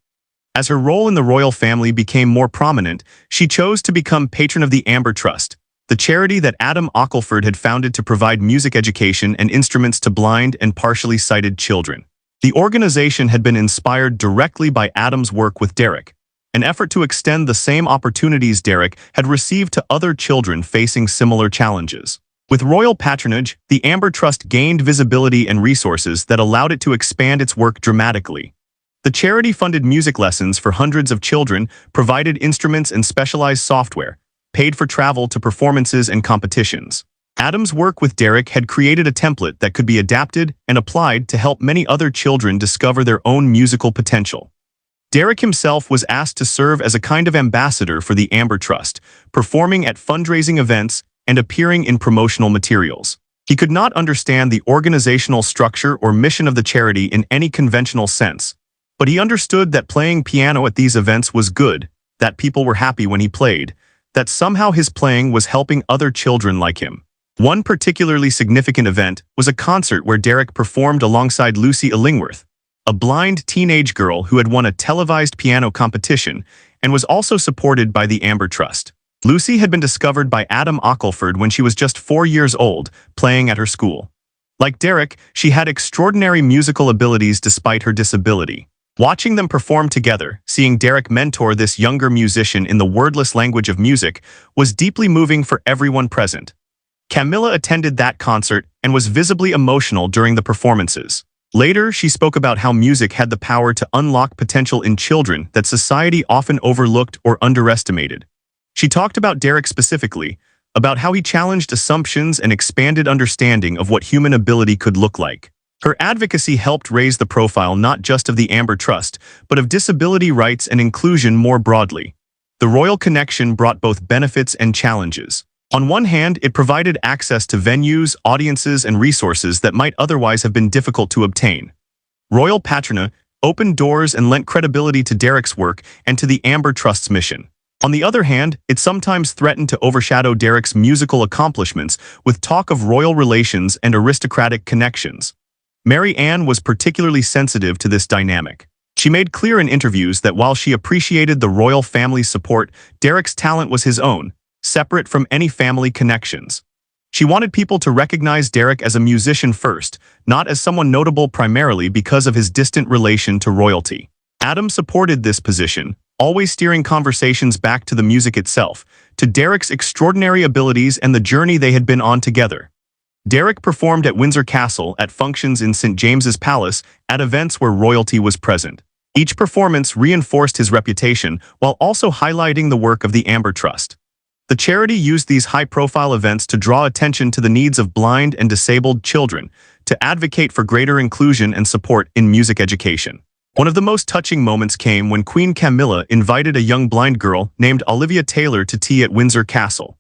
As her role in the royal family became more prominent, she chose to become patron of the Amber Trust, the charity that Adam Ockleford had founded to provide music education and instruments to blind and partially sighted children. The organization had been inspired directly by Adam's work with Derek, an effort to extend the same opportunities Derek had received to other children facing similar challenges. With royal patronage, the Amber Trust gained visibility and resources that allowed it to expand its work dramatically. The charity funded music lessons for hundreds of children, provided instruments and specialized software, paid for travel to performances and competitions. Adam's work with Derek had created a template that could be adapted and applied to help many other children discover their own musical potential. Derek himself was asked to serve as a kind of ambassador for the Amber Trust, performing at fundraising events and appearing in promotional materials. He could not understand the organizational structure or mission of the charity in any conventional sense, but he understood that playing piano at these events was good, that people were happy when he played, that somehow his playing was helping other children like him. One particularly significant event was a concert where Derek performed alongside Lucy Illingworth, a blind teenage girl who had won a televised piano competition and was also supported by the Amber Trust. Lucy had been discovered by Adam Ockleford when she was just 4 years old, playing at her school. Like Derek, she had extraordinary musical abilities despite her disability. Watching them perform together, seeing Derek mentor this younger musician in the wordless language of music, was deeply moving for everyone present. Camilla attended that concert and was visibly emotional during the performances. Later, she spoke about how music had the power to unlock potential in children that society often overlooked or underestimated. She talked about Derek specifically, about how he challenged assumptions and expanded understanding of what human ability could look like. Her advocacy helped raise the profile not just of the Amber Trust, but of disability rights and inclusion more broadly. The royal connection brought both benefits and challenges. On one hand, it provided access to venues, audiences, and resources that might otherwise have been difficult to obtain. Royal patronage opened doors and lent credibility to Derek's work and to the Amber Trust's mission. On the other hand, it sometimes threatened to overshadow Derek's musical accomplishments with talk of royal relations and aristocratic connections. Mary Ann was particularly sensitive to this dynamic. She made clear in interviews that while she appreciated the royal family's support, Derek's talent was his own, separate from any family connections. She wanted people to recognize Derek as a musician first, not as someone notable primarily because of his distant relation to royalty. Adam supported this position, always steering conversations back to the music itself, to Derek's extraordinary abilities and the journey they had been on together. Derek performed at Windsor Castle, at functions in St. James's Palace, at events where royalty was present. Each performance reinforced his reputation while also highlighting the work of the Amber Trust. The charity used these high-profile events to draw attention to the needs of blind and disabled children, to advocate for greater inclusion and support in music education. One of the most touching moments came when Queen Camilla invited a young blind girl named Olivia Taylor to tea at Windsor Castle.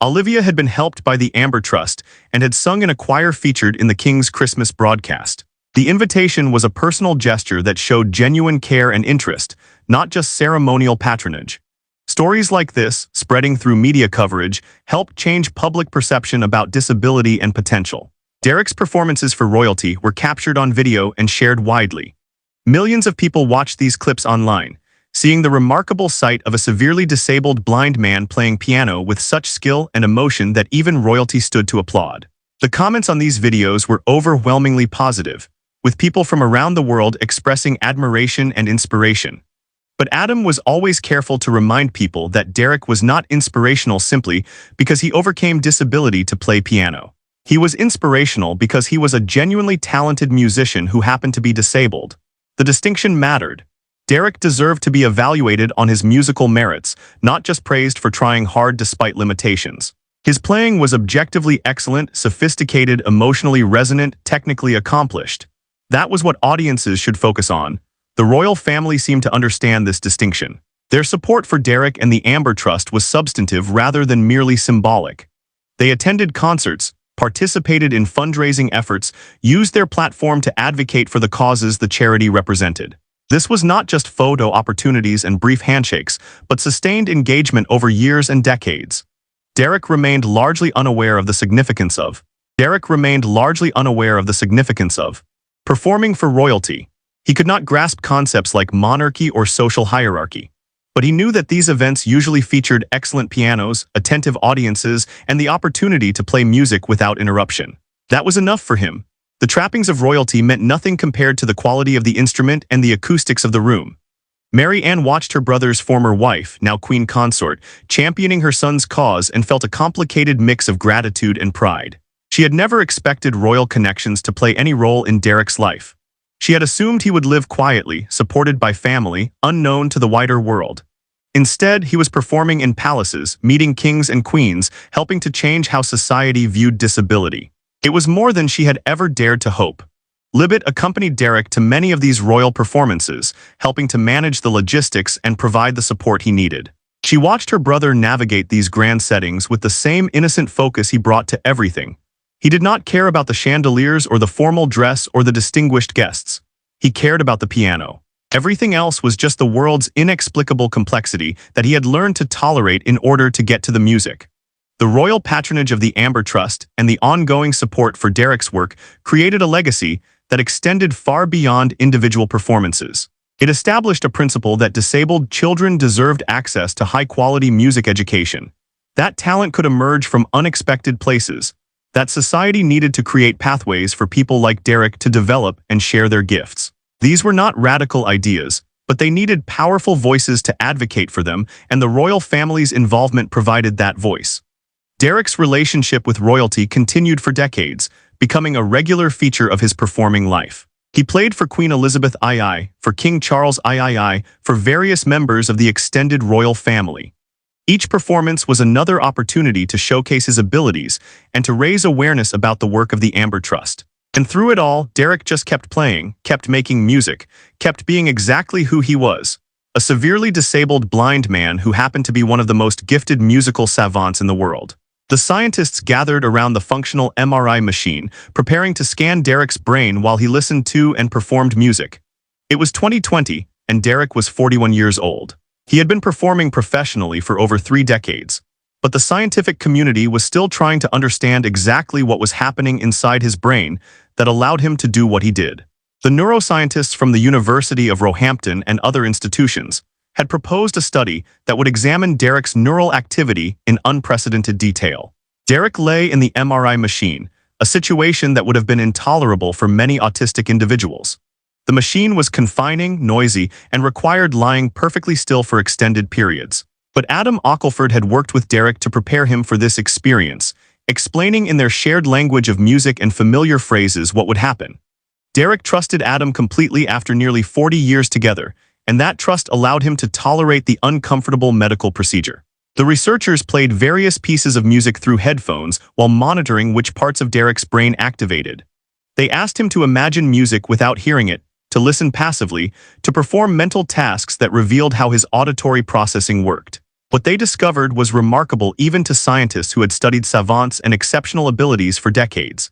Olivia had been helped by the Amber Trust and had sung in a choir featured in the King's Christmas broadcast. The invitation was a personal gesture that showed genuine care and interest, not just ceremonial patronage. Stories like this, spreading through media coverage, helped change public perception about disability and potential. Derek's performances for royalty were captured on video and shared widely. Millions of people watched these clips online, seeing the remarkable sight of a severely disabled blind man playing piano with such skill and emotion that even royalty stood to applaud. The comments on these videos were overwhelmingly positive, with people from around the world expressing admiration and inspiration. But Adam was always careful to remind people that Derek was not inspirational simply because he overcame disability to play piano. He was inspirational because he was a genuinely talented musician who happened to be disabled. The distinction mattered. Derek deserved to be evaluated on his musical merits, not just praised for trying hard despite limitations. His playing was objectively excellent, sophisticated, emotionally resonant, technically accomplished. That was what audiences should focus on. The royal family seemed to understand this distinction. Their support for Derek and the Amber Trust was substantive rather than merely symbolic. They attended concerts, participated in fundraising efforts, used their platform to advocate for the causes the charity represented. This was not just photo opportunities and brief handshakes, but sustained engagement over years and decades. Derek remained largely unaware of the significance of Derek remained largely unaware of the significance of performing for royalty. He could not grasp concepts like monarchy or social hierarchy. But he knew that these events usually featured excellent pianos, attentive audiences, and the opportunity to play music without interruption. That was enough for him. The trappings of royalty meant nothing compared to the quality of the instrument and the acoustics of the room. Mary Ann watched her brother's former wife, now queen consort, championing her son's cause and felt a complicated mix of gratitude and pride. She had never expected royal connections to play any role in Derek's life. She had assumed he would live quietly, supported by family, unknown to the wider world. Instead, he was performing in palaces, meeting kings and queens, helping to change how society viewed disability. It was more than she had ever dared to hope. Libet accompanied Derek to many of these royal performances, helping to manage the logistics and provide the support he needed. She watched her brother navigate these grand settings with the same innocent focus he brought to everything. He did not care about the chandeliers or the formal dress or the distinguished guests. He cared about the piano. Everything else was just the world's inexplicable complexity that he had learned to tolerate in order to get to the music. The royal patronage of the Amber Trust and the ongoing support for Derek's work created a legacy that extended far beyond individual performances. It established a principle that disabled children deserved access to high-quality music education. That talent could emerge from unexpected places. That society needed to create pathways for people like Derek to develop and share their gifts. These were not radical ideas, but they needed powerful voices to advocate for them, and the royal family's involvement provided that voice. Derek's relationship with royalty continued for decades, becoming a regular feature of his performing life. He played for Queen Elizabeth II, for King Charles III, for various members of the extended royal family. Each performance was another opportunity to showcase his abilities and to raise awareness about the work of the Amber Trust. And through it all, Derek just kept playing, kept making music, kept being exactly who he was. A severely disabled blind man who happened to be one of the most gifted musical savants in the world. The scientists gathered around the functional MRI machine, preparing to scan Derek's brain while he listened to and performed music. It was 2020, and Derek was 41 years old. He had been performing professionally for over 3 decades. But the scientific community was still trying to understand exactly what was happening inside his brain that allowed him to do what he did. The neuroscientists from the University of Roehampton and other institutions had proposed a study that would examine Derek's neural activity in unprecedented detail. Derek lay in the MRI machine, a situation that would have been intolerable for many autistic individuals. The machine was confining, noisy, and required lying perfectly still for extended periods. But Adam Ockelford had worked with Derek to prepare him for this experience, explaining in their shared language of music and familiar phrases what would happen. Derek trusted Adam completely after nearly 40 years together, and that trust allowed him to tolerate the uncomfortable medical procedure. The researchers played various pieces of music through headphones while monitoring which parts of Derek's brain activated. They asked him to imagine music without hearing it, to listen passively, to perform mental tasks that revealed how his auditory processing worked. What they discovered was remarkable even to scientists who had studied savants and exceptional abilities for decades.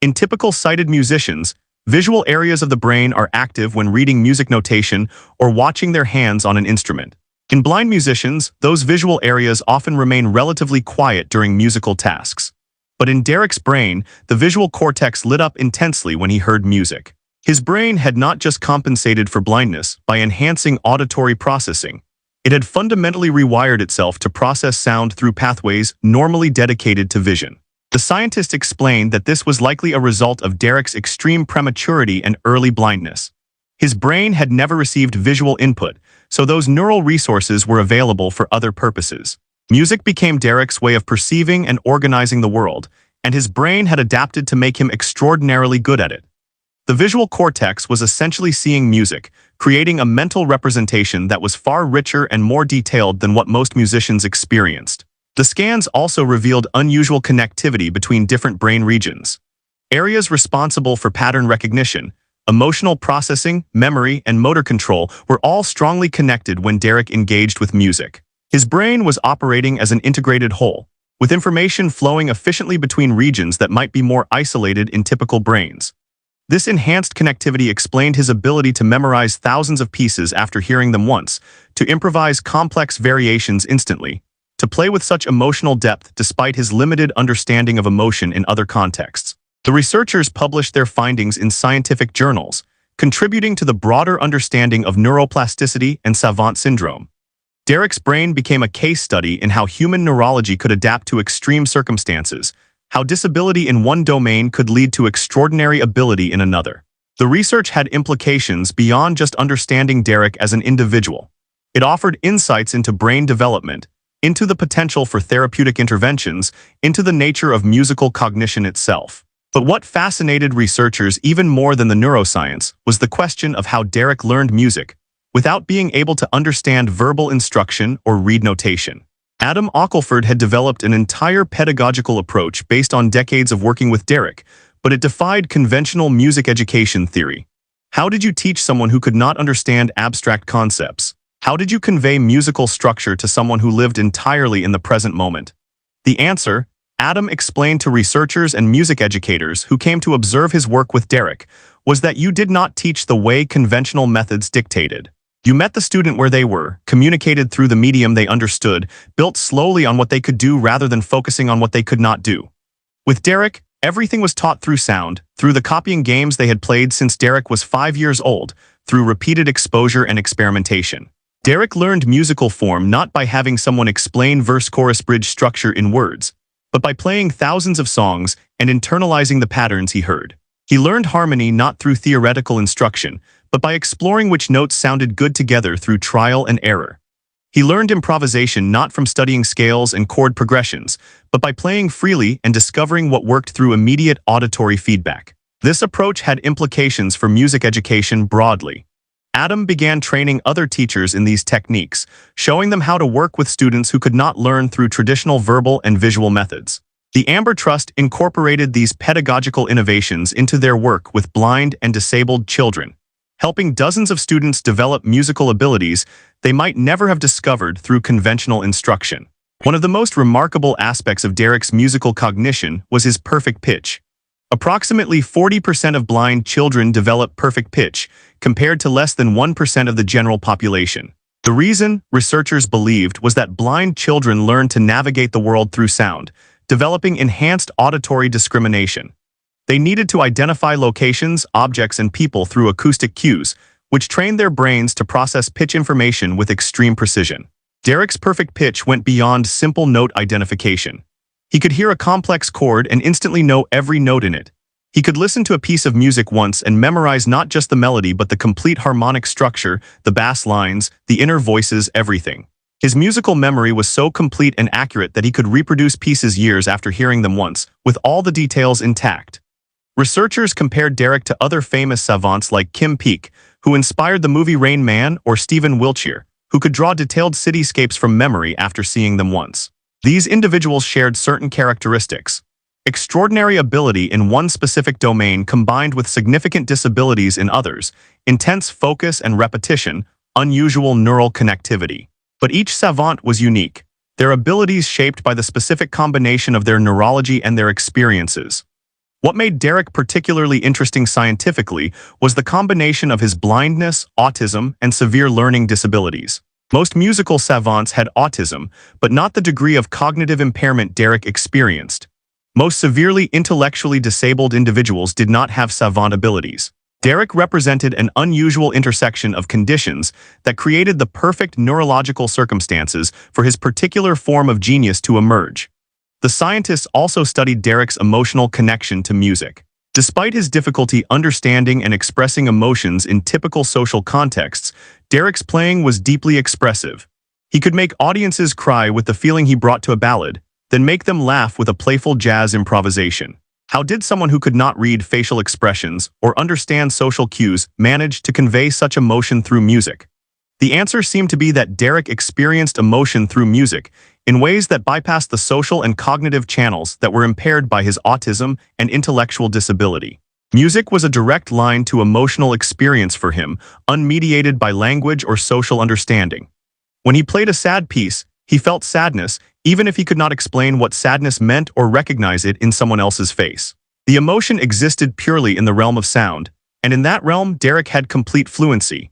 In typical sighted musicians, visual areas of the brain are active when reading music notation or watching their hands on an instrument. In blind musicians, those visual areas often remain relatively quiet during musical tasks. But in Derek's brain, the visual cortex lit up intensely when he heard music. His brain had not just compensated for blindness by enhancing auditory processing. It had fundamentally rewired itself to process sound through pathways normally dedicated to vision. The scientists explained that this was likely a result of Derek's extreme prematurity and early blindness. His brain had never received visual input, so those neural resources were available for other purposes. Music became Derek's way of perceiving and organizing the world, and his brain had adapted to make him extraordinarily good at it. The visual cortex was essentially seeing music, creating a mental representation that was far richer and more detailed than what most musicians experienced. The scans also revealed unusual connectivity between different brain regions. Areas responsible for pattern recognition, emotional processing, memory, and motor control were all strongly connected when Derek engaged with music. His brain was operating as an integrated whole, with information flowing efficiently between regions that might be more isolated in typical brains. This enhanced connectivity explained his ability to memorize thousands of pieces after hearing them once, to improvise complex variations instantly, to play with such emotional depth despite his limited understanding of emotion in other contexts. The researchers published their findings in scientific journals, contributing to the broader understanding of neuroplasticity and savant syndrome. Derek's brain became a case study in how human neurology could adapt to extreme circumstances, how disability in one domain could lead to extraordinary ability in another. The research had implications beyond just understanding Derek as an individual. It offered insights into brain development, into the potential for therapeutic interventions, into the nature of musical cognition itself. But what fascinated researchers even more than the neuroscience was the question of how Derek learned music without being able to understand verbal instruction or read notation. Adam Ockelford had developed an entire pedagogical approach based on decades of working with Derek, but it defied conventional music education theory. How did you teach someone who could not understand abstract concepts? How did you convey musical structure to someone who lived entirely in the present moment? The answer, Adam explained to researchers and music educators who came to observe his work with Derek, was that you did not teach the way conventional methods dictated. You met the student where they were, communicated through the medium they understood, built slowly on what they could do rather than focusing on what they could not do. With Derek, everything was taught through sound, through the copying games they had played since Derek was 5 years old, through repeated exposure and experimentation. Derek learned musical form not by having someone explain verse-chorus-bridge structure in words, but by playing thousands of songs and internalizing the patterns he heard. He learned harmony not through theoretical instruction, but by exploring which notes sounded good together through trial and error. He learned improvisation not from studying scales and chord progressions, but by playing freely and discovering what worked through immediate auditory feedback. This approach had implications for music education broadly. Adam began training other teachers in these techniques, showing them how to work with students who could not learn through traditional verbal and visual methods. The Amber Trust incorporated these pedagogical innovations into their work with blind and disabled children, helping dozens of students develop musical abilities they might never have discovered through conventional instruction. One of the most remarkable aspects of Derek's musical cognition was his perfect pitch. Approximately 40% of blind children develop perfect pitch, compared to less than 1% of the general population. The reason, researchers believed, was that blind children learn to navigate the world through sound, developing enhanced auditory discrimination. They needed to identify locations, objects, and people through acoustic cues, which trained their brains to process pitch information with extreme precision. Derek's perfect pitch went beyond simple note identification. He could hear a complex chord and instantly know every note in it. He could listen to a piece of music once and memorize not just the melody but the complete harmonic structure, the bass lines, the inner voices, everything. His musical memory was so complete and accurate that he could reproduce pieces years after hearing them once, with all the details intact. Researchers compared Derek to other famous savants like Kim Peek, who inspired the movie Rain Man, or Stephen Wiltshire, who could draw detailed cityscapes from memory after seeing them once. These individuals shared certain characteristics: extraordinary ability in one specific domain combined with significant disabilities in others, intense focus and repetition, unusual neural connectivity. But each savant was unique, their abilities shaped by the specific combination of their neurology and their experiences. What made Derek particularly interesting scientifically was the combination of his blindness, autism, and severe learning disabilities. Most musical savants had autism, but not the degree of cognitive impairment Derek experienced. Most severely intellectually disabled individuals did not have savant abilities. Derek represented an unusual intersection of conditions that created the perfect neurological circumstances for his particular form of genius to emerge. The scientists also studied Derek's emotional connection to music. Despite his difficulty understanding and expressing emotions in typical social contexts, Derek's playing was deeply expressive. He could make audiences cry with the feeling he brought to a ballad, then make them laugh with a playful jazz improvisation. How did someone who could not read facial expressions or understand social cues manage to convey such emotion through music? The answer seemed to be that Derek experienced emotion through music in ways that bypassed the social and cognitive channels that were impaired by his autism and intellectual disability. Music was a direct line to emotional experience for him, unmediated by language or social understanding. When he played a sad piece, he felt sadness, even if he could not explain what sadness meant or recognize it in someone else's face. The emotion existed purely in the realm of sound, and in that realm, Derek had complete fluency.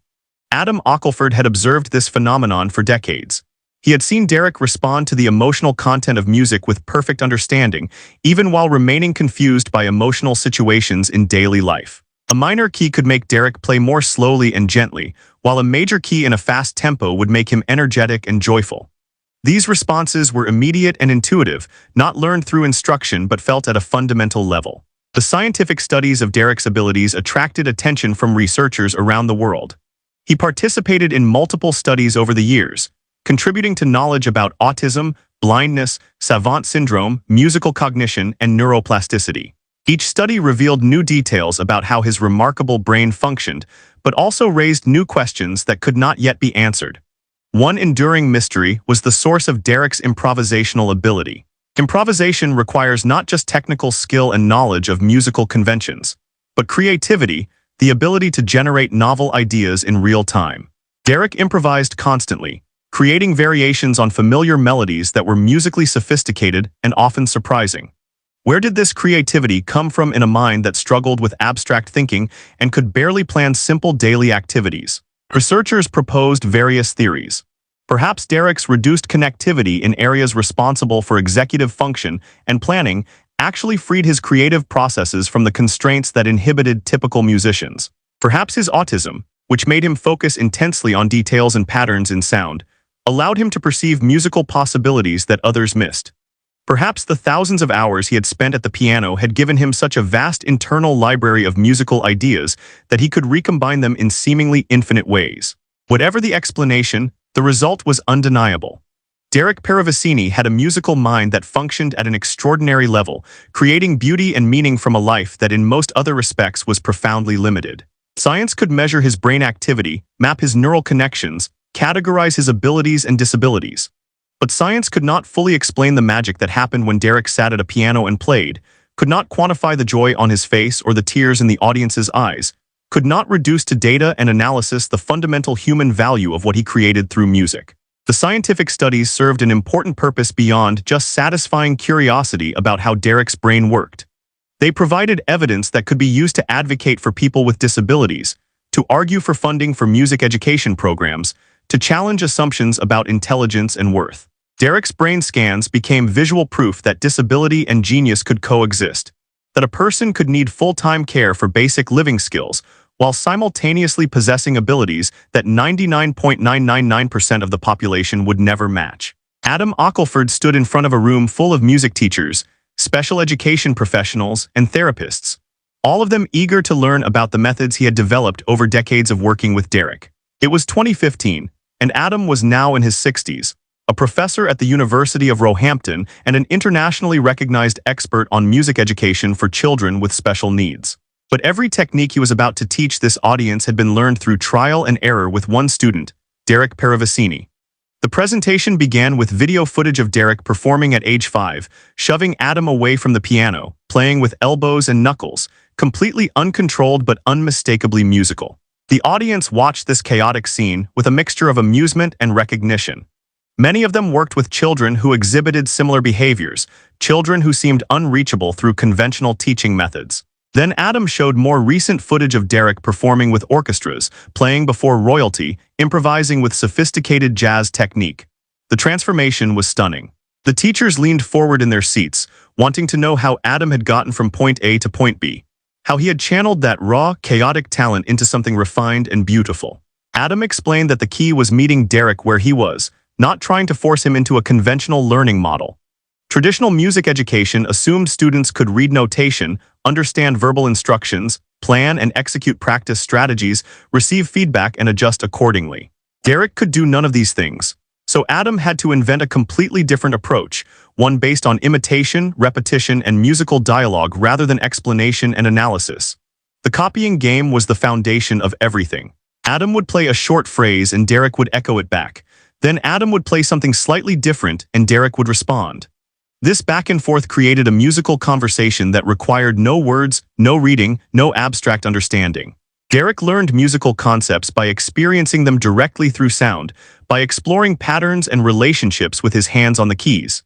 Adam Ockelford had observed this phenomenon for decades. He had seen Derek respond to the emotional content of music with perfect understanding, even while remaining confused by emotional situations in daily life. A minor key could make Derek play more slowly and gently, while a major key in a fast tempo would make him energetic and joyful. These responses were immediate and intuitive, not learned through instruction but felt at a fundamental level. The scientific studies of Derek's abilities attracted attention from researchers around the world. He participated in multiple studies over the years, contributing to knowledge about autism, blindness, savant syndrome, musical cognition, and neuroplasticity. Each study revealed new details about how his remarkable brain functioned, but also raised new questions that could not yet be answered. One enduring mystery was the source of Derek's improvisational ability. Improvisation requires not just technical skill and knowledge of musical conventions, but creativity, the ability to generate novel ideas in real time. Derek improvised constantly, creating variations on familiar melodies that were musically sophisticated and often surprising. Where did this creativity come from in a mind that struggled with abstract thinking and could barely plan simple daily activities? Researchers proposed various theories. Perhaps Derek's reduced connectivity in areas responsible for executive function and planning actually freed his creative processes from the constraints that inhibited typical musicians. Perhaps his autism, which made him focus intensely on details and patterns in sound, allowed him to perceive musical possibilities that others missed. Perhaps the thousands of hours he had spent at the piano had given him such a vast internal library of musical ideas that he could recombine them in seemingly infinite ways. Whatever the explanation, the result was undeniable. Derek Paravicini had a musical mind that functioned at an extraordinary level, creating beauty and meaning from a life that in most other respects was profoundly limited. Science could measure his brain activity, map his neural connections, categorize his abilities and disabilities. But science could not fully explain the magic that happened when Derek sat at a piano and played, could not quantify the joy on his face or the tears in the audience's eyes, could not reduce to data and analysis the fundamental human value of what he created through music. The scientific studies served an important purpose beyond just satisfying curiosity about how Derek's brain worked. They provided evidence that could be used to advocate for people with disabilities, to argue for funding for music education programs, to challenge assumptions about intelligence and worth. Derek's brain scans became visual proof that disability and genius could coexist, that a person could need full-time care for basic living skills while simultaneously possessing abilities that 99.999% of the population would never match. Adam Ockelford stood in front of a room full of music teachers, special education professionals, and therapists, all of them eager to learn about the methods he had developed over decades of working with Derek. It was 2015, and Adam was now in his 60s, a professor at the University of Roehampton and an internationally recognized expert on music education for children with special needs. But every technique he was about to teach this audience had been learned through trial and error with one student, Derek Paravicini. The presentation began with video footage of Derek performing at age 5, shoving Adam away from the piano, playing with elbows and knuckles, completely uncontrolled but unmistakably musical. The audience watched this chaotic scene with a mixture of amusement and recognition. Many of them worked with children who exhibited similar behaviors, children who seemed unreachable through conventional teaching methods. Then Adam showed more recent footage of Derek performing with orchestras, playing before royalty, improvising with sophisticated jazz technique. The transformation was stunning. The teachers leaned forward in their seats, wanting to know how Adam had gotten from point A to point B, how he had channeled that raw, chaotic talent into something refined and beautiful. Adam explained that the key was meeting Derek where he was, not trying to force him into a conventional learning model. Traditional music education assumed students could read notation, understand verbal instructions, plan and execute practice strategies, receive feedback and adjust accordingly. Derek could do none of these things. So Adam had to invent a completely different approach, one based on imitation, repetition, and musical dialogue rather than explanation and analysis. The copying game was the foundation of everything. Adam would play a short phrase and Derek would echo it back. Then Adam would play something slightly different and Derek would respond. This back and forth created a musical conversation that required no words, no reading, no abstract understanding. Derek learned musical concepts by experiencing them directly through sound, by exploring patterns and relationships with his hands on the keys.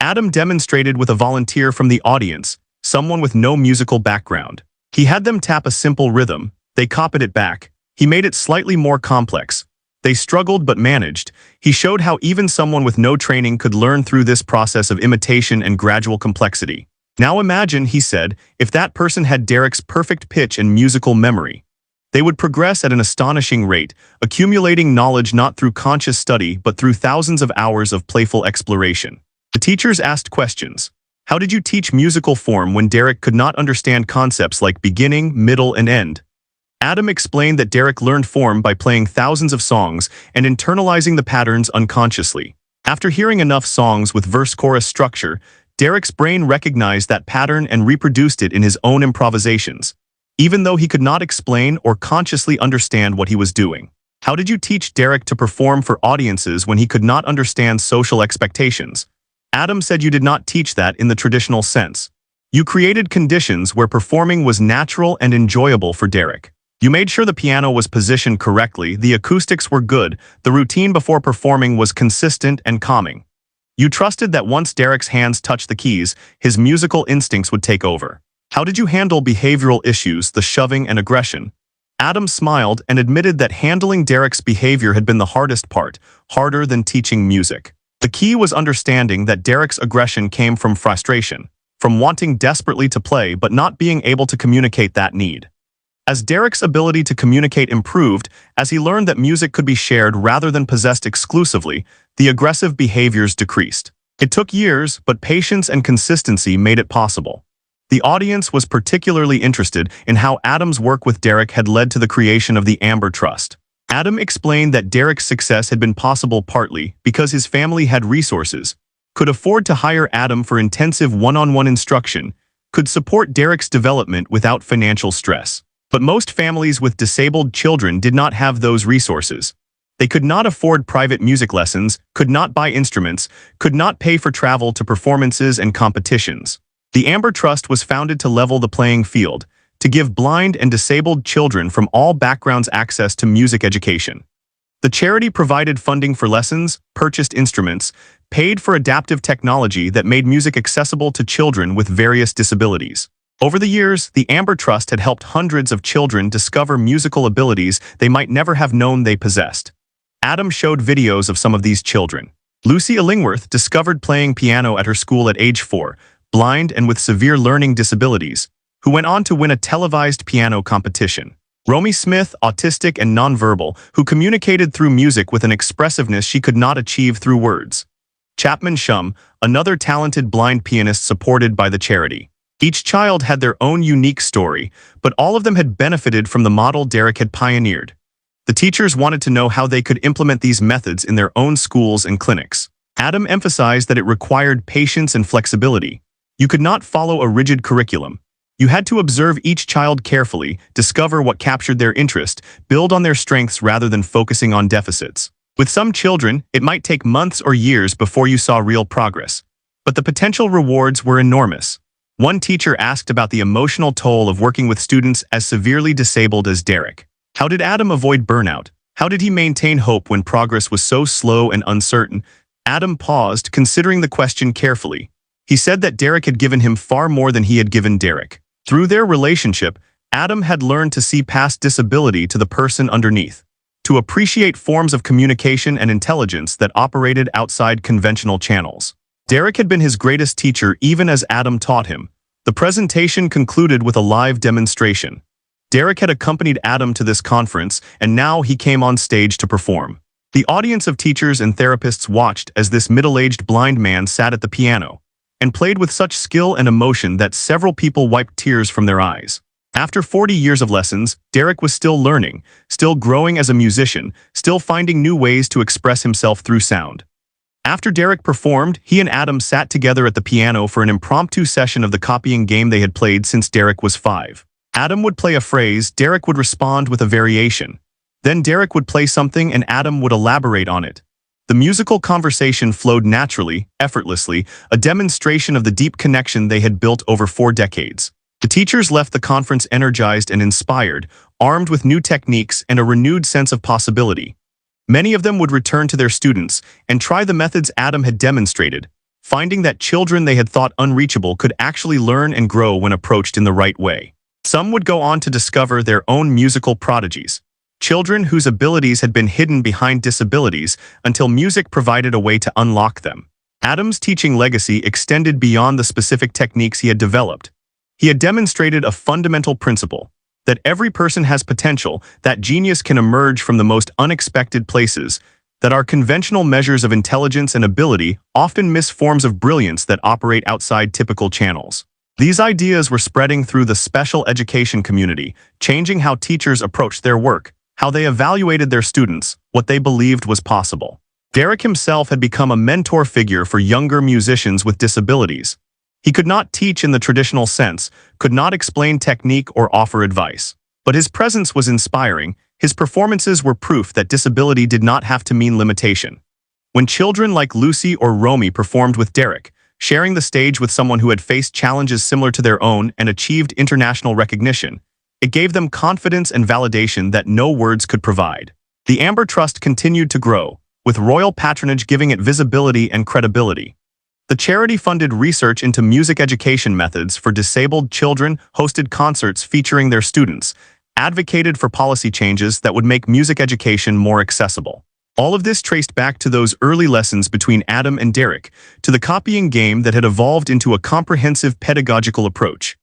Adam demonstrated with a volunteer from the audience, someone with no musical background. He had them tap a simple rhythm, they copied it back, he made it slightly more complex. They struggled but managed, He showed how even someone with no training could learn through this process of imitation and gradual complexity. Now imagine, he said, if that person had Derek's perfect pitch and musical memory. They would progress at an astonishing rate, accumulating knowledge not through conscious study but through thousands of hours of playful exploration. The teachers asked questions. How did you teach musical form when Derek could not understand concepts like beginning, middle, and end? Adam explained that Derek learned form by playing thousands of songs and internalizing the patterns unconsciously. After hearing enough songs with verse-chorus structure, Derek's brain recognized that pattern and reproduced it in his own improvisations, even though he could not explain or consciously understand what he was doing. How did you teach Derek to perform for audiences when he could not understand social expectations? Adam said you did not teach that in the traditional sense. You created conditions where performing was natural and enjoyable for Derek. You made sure the piano was positioned correctly, the acoustics were good, the routine before performing was consistent and calming. You trusted that once Derek's hands touched the keys, his musical instincts would take over. How did you handle behavioral issues, the shoving and aggression? Adam smiled and admitted that handling Derek's behavior had been the hardest part, harder than teaching music. The key was understanding that Derek's aggression came from frustration, from wanting desperately to play but not being able to communicate that need. As Derek's ability to communicate improved, as he learned that music could be shared rather than possessed exclusively, the aggressive behaviors decreased. It took years, but patience and consistency made it possible. The audience was particularly interested in how Adam's work with Derek had led to the creation of the Amber Trust. Adam explained that Derek's success had been possible partly because his family had resources, could afford to hire Adam for intensive one-on-one instruction, could support Derek's development without financial stress. But most families with disabled children did not have those resources. They could not afford private music lessons, could not buy instruments, could not pay for travel to performances and competitions. The Amber Trust was founded to level the playing field, to give blind and disabled children from all backgrounds access to music education. The charity provided funding for lessons, purchased instruments, paid for adaptive technology that made music accessible to children with various disabilities. Over the years, the Amber Trust had helped hundreds of children discover musical abilities they might never have known they possessed. Adam showed videos of some of these children. Lucy Illingworth discovered playing piano at her school at age 4, blind and with severe learning disabilities, who went on to win a televised piano competition. Romy Smith, autistic and nonverbal, who communicated through music with an expressiveness she could not achieve through words. Chapman Shum, another talented blind pianist supported by the charity. Each child had their own unique story, but all of them had benefited from the model Derek had pioneered. The teachers wanted to know how they could implement these methods in their own schools and clinics. Adam emphasized that it required patience and flexibility. You could not follow a rigid curriculum. You had to observe each child carefully, discover what captured their interest, build on their strengths rather than focusing on deficits. With some children, it might take months or years before you saw real progress, but the potential rewards were enormous. One teacher asked about the emotional toll of working with students as severely disabled as Derek. How did Adam avoid burnout? How did he maintain hope when progress was so slow and uncertain? Adam paused, considering the question carefully. He said that Derek had given him far more than he had given Derek. Through their relationship, Adam had learned to see past disability to the person underneath, to appreciate forms of communication and intelligence that operated outside conventional channels. Derek had been his greatest teacher even as Adam taught him. The presentation concluded with a live demonstration. Derek had accompanied Adam to this conference, and now he came on stage to perform. The audience of teachers and therapists watched as this middle-aged blind man sat at the piano and played with such skill and emotion that several people wiped tears from their eyes. After 40 years of lessons, Derek was still learning, still growing as a musician, still finding new ways to express himself through sound. After Derek performed, he and Adam sat together at the piano for an impromptu session of the copying game they had played since Derek was 5. Adam would play a phrase, Derek would respond with a variation. Then Derek would play something and Adam would elaborate on it. The musical conversation flowed naturally, effortlessly, a demonstration of the deep connection they had built over 4 decades. The teachers left the conference energized and inspired, armed with new techniques and a renewed sense of possibility. Many of them would return to their students and try the methods Adam had demonstrated, finding that children they had thought unreachable could actually learn and grow when approached in the right way. Some would go on to discover their own musical prodigies. children whose abilities had been hidden behind disabilities until music provided a way to unlock them. Adam's teaching legacy extended beyond the specific techniques he had developed. He had demonstrated a fundamental principle, that every person has potential, that genius can emerge from the most unexpected places, that our conventional measures of intelligence and ability often miss forms of brilliance that operate outside typical channels. These ideas were spreading through the special education community, changing how teachers approached their work, how they evaluated their students, what they believed was possible. Derek himself had become a mentor figure for younger musicians with disabilities. He could not teach in the traditional sense, could not explain technique or offer advice. But his presence was inspiring. His performances were proof that disability did not have to mean limitation. When children like Lucy or Romy performed with Derek, sharing the stage with someone who had faced challenges similar to their own and achieved international recognition, it gave them confidence and validation that no words could provide. The Amber Trust continued to grow, with royal patronage giving it visibility and credibility. The charity funded research into music education methods for disabled children, hosted concerts featuring their students, advocated for policy changes that would make music education more accessible. All of this traced back to those early lessons between Adam and Derek, to the copying game that had evolved into a comprehensive pedagogical approach.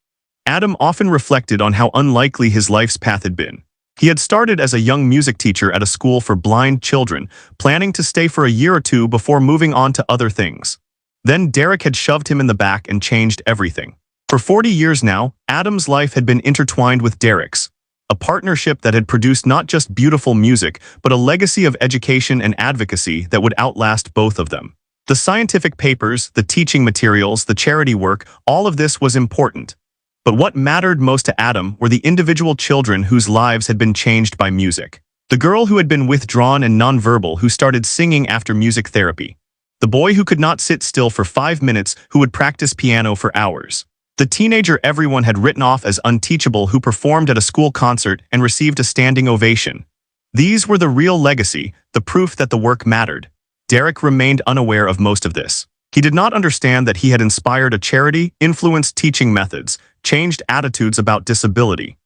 Adam often reflected on how unlikely his life's path had been. He had started as a young music teacher at a school for blind children, planning to stay for a year or two before moving on to other things. Then Derek had shoved him in the back and changed everything. For 40 years now, Adam's life had been intertwined with Derek's, a partnership that had produced not just beautiful music, but a legacy of education and advocacy that would outlast both of them. The scientific papers, the teaching materials, the charity work, all of this was important. But what mattered most to Adam were the individual children whose lives had been changed by music. The girl who had been withdrawn and nonverbal who started singing after music therapy. The boy who could not sit still for 5 minutes who would practice piano for hours. The teenager everyone had written off as unteachable who performed at a school concert and received a standing ovation. These were the real legacy, the proof that the work mattered. Derek remained unaware of most of this. He did not understand that he had inspired a charity, influenced teaching methods, changed attitudes about disability.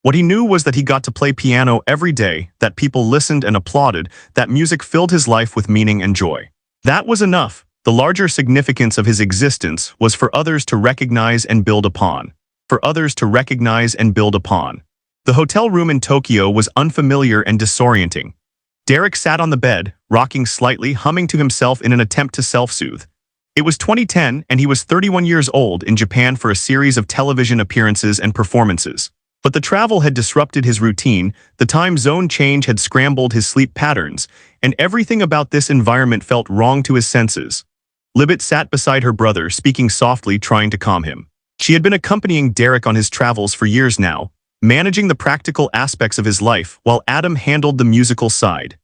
What he knew was that he got to play piano every day, that people listened and applauded, that music filled his life with meaning and joy. That was enough. The larger significance of his existence was for others to recognize and build upon. For others to recognize and build upon. The hotel room in Tokyo was unfamiliar and disorienting. Derek sat on the bed, rocking slightly, humming to himself in an attempt to self-soothe. It was 2010 and he was 31 years old in Japan for a series of television appearances and performances. But the travel had disrupted his routine, the time zone change had scrambled his sleep patterns, and everything about this environment felt wrong to his senses. Libet sat beside her brother, speaking softly, trying to calm him. She had been accompanying Derek on his travels for years now, managing the practical aspects of his life while Adam handled the musical side.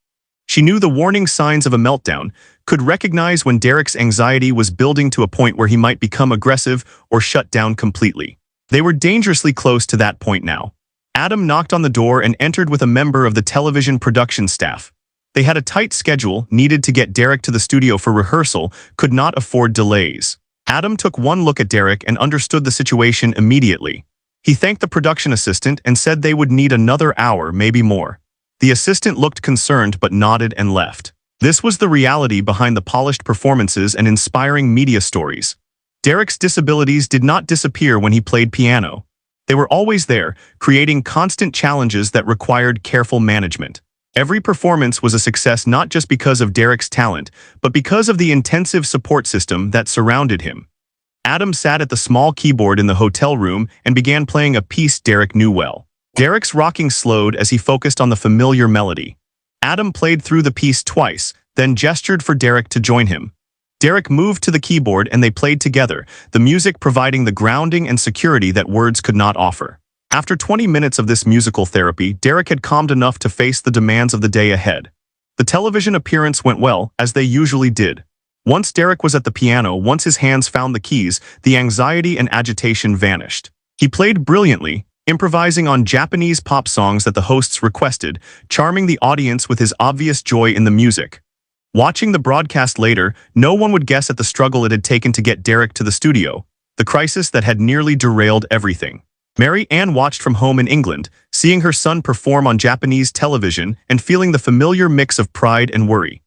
She knew the warning signs of a meltdown, could recognize when Derek's anxiety was building to a point where he might become aggressive or shut down completely. They were dangerously close to that point now. Adam knocked on the door and entered with a member of the television production staff. They had a tight schedule, needed to get Derek to the studio for rehearsal, could not afford delays. Adam took one look at Derek and understood the situation immediately. He thanked the production assistant and said they would need another hour, maybe more. The assistant looked concerned but nodded and left. This was the reality behind the polished performances and inspiring media stories. Derek's disabilities did not disappear when he played piano. They were always there, creating constant challenges that required careful management. Every performance was a success not just because of Derek's talent, but because of the intensive support system that surrounded him. Adam sat at the small keyboard in the hotel room and began playing a piece Derek knew well. Derek's rocking slowed as he focused on the familiar melody. Adam played through the piece twice, then gestured for Derek to join him. Derek moved to the keyboard and they played together, the music providing the grounding and security that words could not offer. After 20 minutes of this musical therapy, Derek had calmed enough to face the demands of the day ahead. The television appearance went well, as they usually did. Once Derek was at the piano, once his hands found the keys, the anxiety and agitation vanished. He played brilliantly, improvising on Japanese pop songs that the hosts requested, charming the audience with his obvious joy in the music. Watching the broadcast later, no one would guess at the struggle it had taken to get Derek to the studio, the crisis that had nearly derailed everything. Mary Ann watched from home in England, seeing her son perform on Japanese television and feeling the familiar mix of pride and worry.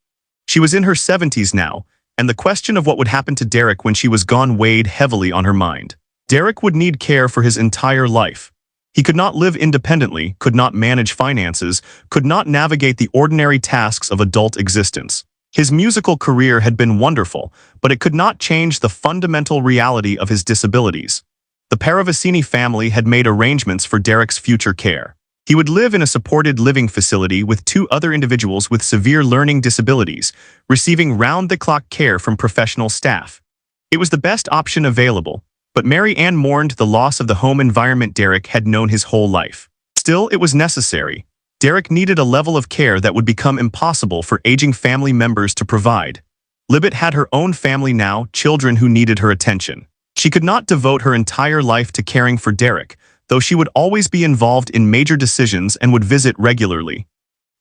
She was in her 70s now, and the question of what would happen to Derek when she was gone weighed heavily on her mind. Derek would need care for his entire life. He could not live independently, could not manage finances, could not navigate the ordinary tasks of adult existence. His musical career had been wonderful, but it could not change the fundamental reality of his disabilities. The Paravicini family had made arrangements for Derek's future care. He would live in a supported living facility with two other individuals with severe learning disabilities, receiving round-the-clock care from professional staff. It was the best option available, but Mary Ann mourned the loss of the home environment Derek had known his whole life. Still, it was necessary. Derek needed a level of care that would become impossible for aging family members to provide. Libet had her own family now, children who needed her attention. She could not devote her entire life to caring for Derek, though she would always be involved in major decisions and would visit regularly.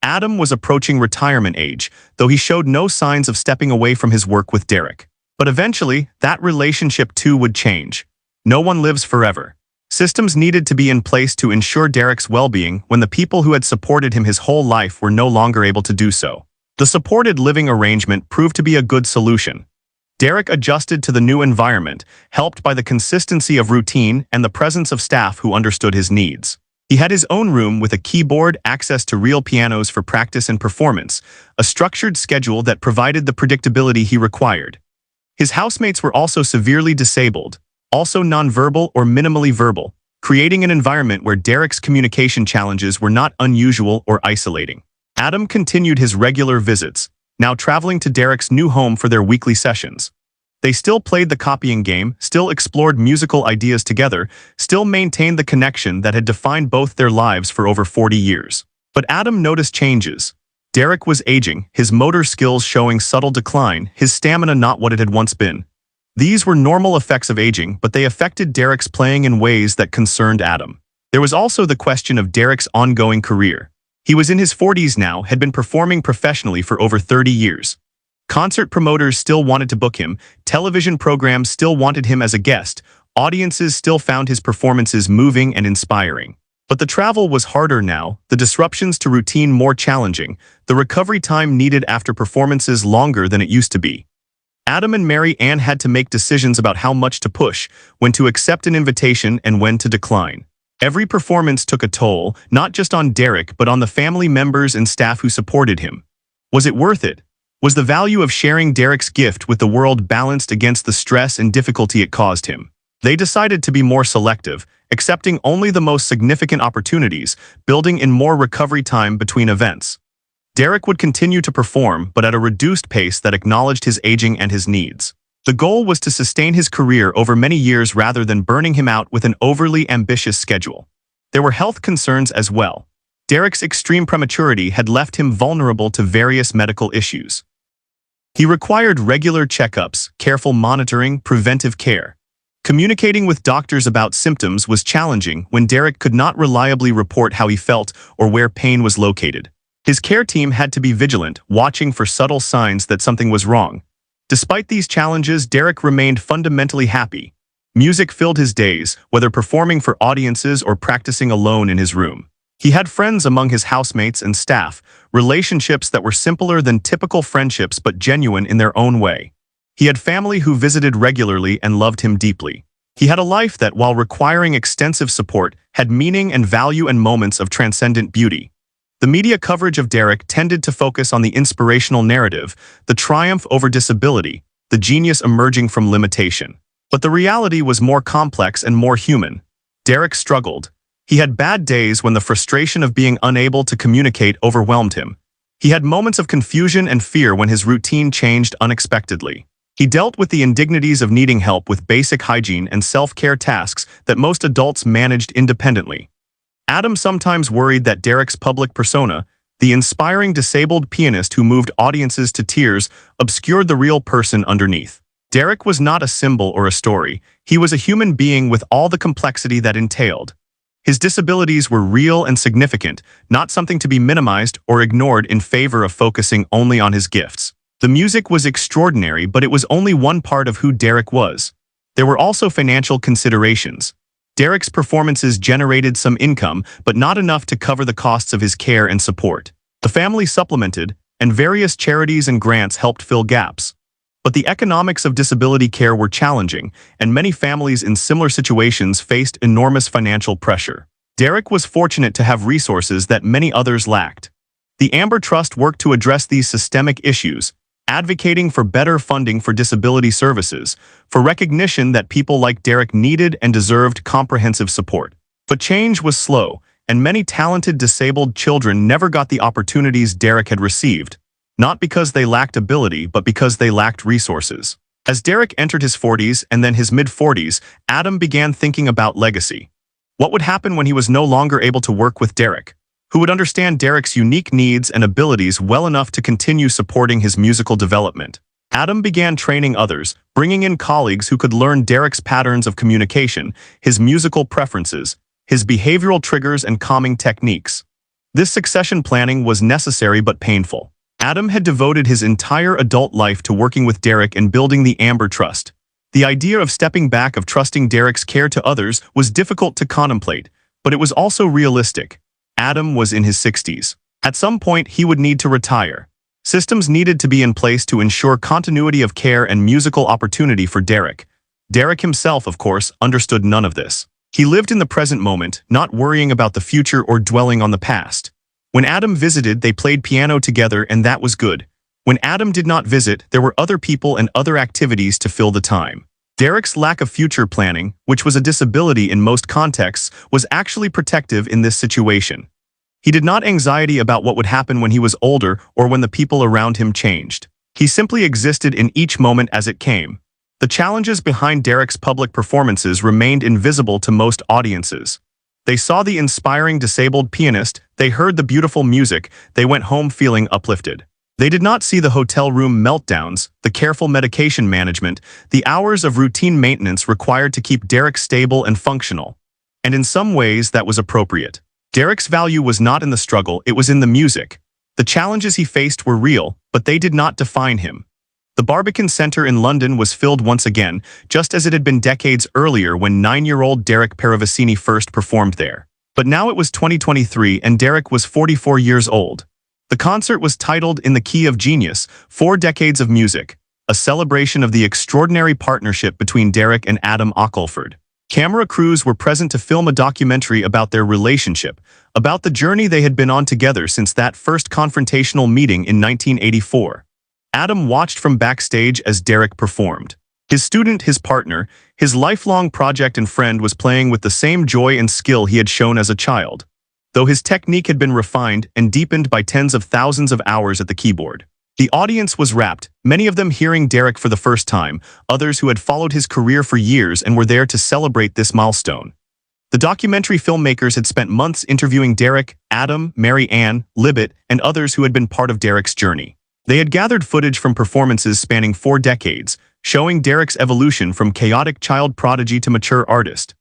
Adam was approaching retirement age, though he showed no signs of stepping away from his work with Derek. But eventually, that relationship too would change. No one lives forever. Systems needed to be in place to ensure Derek's well-being when the people who had supported him his whole life were no longer able to do so. The supported living arrangement proved to be a good solution. Derek adjusted to the new environment, helped by the consistency of routine and the presence of staff who understood his needs. He had his own room with a keyboard, access to real pianos for practice and performance, a structured schedule that provided the predictability he required. His housemates were also severely disabled, also nonverbal or minimally verbal, creating an environment where Derek's communication challenges were not unusual or isolating. Adam continued his regular visits, now traveling to Derek's new home for their weekly sessions. They still played the copying game, still explored musical ideas together, still maintained the connection that had defined both their lives for over 40 years. But Adam noticed changes. Derek was aging, his motor skills showing subtle decline, his stamina not what it had once been. These were normal effects of aging, but they affected Derek's playing in ways that concerned Adam. There was also the question of Derek's ongoing career. He was in his 40s now, had been performing professionally for over 30 years. Concert promoters still wanted to book him, television programs still wanted him as a guest, audiences still found his performances moving and inspiring. But the travel was harder now, the disruptions to routine more challenging, the recovery time needed after performances longer than it used to be. Adam and Mary Ann had to make decisions about how much to push, when to accept an invitation and when to decline. Every performance took a toll, not just on Derek but on the family members and staff who supported him. Was it worth it? Was the value of sharing Derek's gift with the world balanced against the stress and difficulty it caused him? They decided to be more selective, accepting only the most significant opportunities, building in more recovery time between events. Derek would continue to perform, but at a reduced pace that acknowledged his aging and his needs. The goal was to sustain his career over many years rather than burning him out with an overly ambitious schedule. There were health concerns as well. Derek's extreme prematurity had left him vulnerable to various medical issues. He required regular checkups, careful monitoring, preventive care. Communicating with doctors about symptoms was challenging when Derek could not reliably report how he felt or where pain was located. His care team had to be vigilant, watching for subtle signs that something was wrong. Despite these challenges, Derek remained fundamentally happy. Music filled his days, whether performing for audiences or practicing alone in his room. He had friends among his housemates and staff, relationships that were simpler than typical friendships but genuine in their own way. He had family who visited regularly and loved him deeply. He had a life that, while requiring extensive support, had meaning and value and moments of transcendent beauty. The media coverage of Derek tended to focus on the inspirational narrative, the triumph over disability, the genius emerging from limitation. But the reality was more complex and more human. Derek struggled. He had bad days when the frustration of being unable to communicate overwhelmed him. He had moments of confusion and fear when his routine changed unexpectedly. He dealt with the indignities of needing help with basic hygiene and self-care tasks that most adults managed independently. Adam sometimes worried that Derek's public persona, the inspiring disabled pianist who moved audiences to tears, obscured the real person underneath. Derek was not a symbol or a story. He was a human being with all the complexity that entailed. His disabilities were real and significant, not something to be minimized or ignored in favor of focusing only on his gifts. The music was extraordinary, but it was only one part of who Derek was. There were also financial considerations. Derek's performances generated some income, but not enough to cover the costs of his care and support. The family supplemented, and various charities and grants helped fill gaps. But the economics of disability care were challenging, and many families in similar situations faced enormous financial pressure. Derek was fortunate to have resources that many others lacked. The Amber Trust worked to address these systemic issues, advocating for better funding for disability services, for recognition that people like Derek needed and deserved comprehensive support. But change was slow, and many talented disabled children never got the opportunities Derek had received, not because they lacked ability, but because they lacked resources. As Derek entered his 40s and then his mid-40s, Adam began thinking about legacy. What would happen when he was no longer able to work with Derek? Who would understand Derek's unique needs and abilities well enough to continue supporting his musical development? Adam began training others, bringing in colleagues who could learn Derek's patterns of communication, his musical preferences, his behavioral triggers and calming techniques. This succession planning was necessary but painful. Adam had devoted his entire adult life to working with Derek and building the Amber Trust. The idea of stepping back, of trusting Derek's care to others, was difficult to contemplate, but it was also realistic. Adam was in his 60s. At some point, he would need to retire. Systems needed to be in place to ensure continuity of care and musical opportunity for Derek. Derek himself, of course, understood none of this. He lived in the present moment, not worrying about the future or dwelling on the past. When Adam visited, they played piano together, and that was good. When Adam did not visit, there were other people and other activities to fill the time. Derek's lack of future planning, which was a disability in most contexts, was actually protective in this situation. He did not anxiety about what would happen when he was older or when the people around him changed. He simply existed in each moment as it came. The challenges behind Derek's public performances remained invisible to most audiences. They saw the inspiring disabled pianist, they heard the beautiful music, they went home feeling uplifted. They did not see the hotel room meltdowns, the careful medication management, the hours of routine maintenance required to keep Derek stable and functional. And in some ways, that was appropriate. Derek's value was not in the struggle, it was in the music. The challenges he faced were real, but they did not define him. The Barbican Centre in London was filled once again, just as it had been decades earlier when 9-year-old Derek Paravicini first performed there. But now it was 2023 and Derek was 44 years old. The concert was titled In the Key of Genius, 4 Decades of Music, a celebration of the extraordinary partnership between Derek and Adam Ockelford. Camera crews were present to film a documentary about their relationship, about the journey they had been on together since that first confrontational meeting in 1984. Adam watched from backstage as Derek performed. His student, his partner, his lifelong project and friend was playing with the same joy and skill he had shown as a child, though his technique had been refined and deepened by tens of thousands of hours at the keyboard. The audience was rapt, many of them hearing Derek for the first time, others who had followed his career for years and were there to celebrate this milestone. The documentary filmmakers had spent months interviewing Derek, Adam, Mary Ann, Libet, and others who had been part of Derek's journey. They had gathered footage from performances spanning 4 decades, showing Derek's evolution from chaotic child prodigy to mature artist.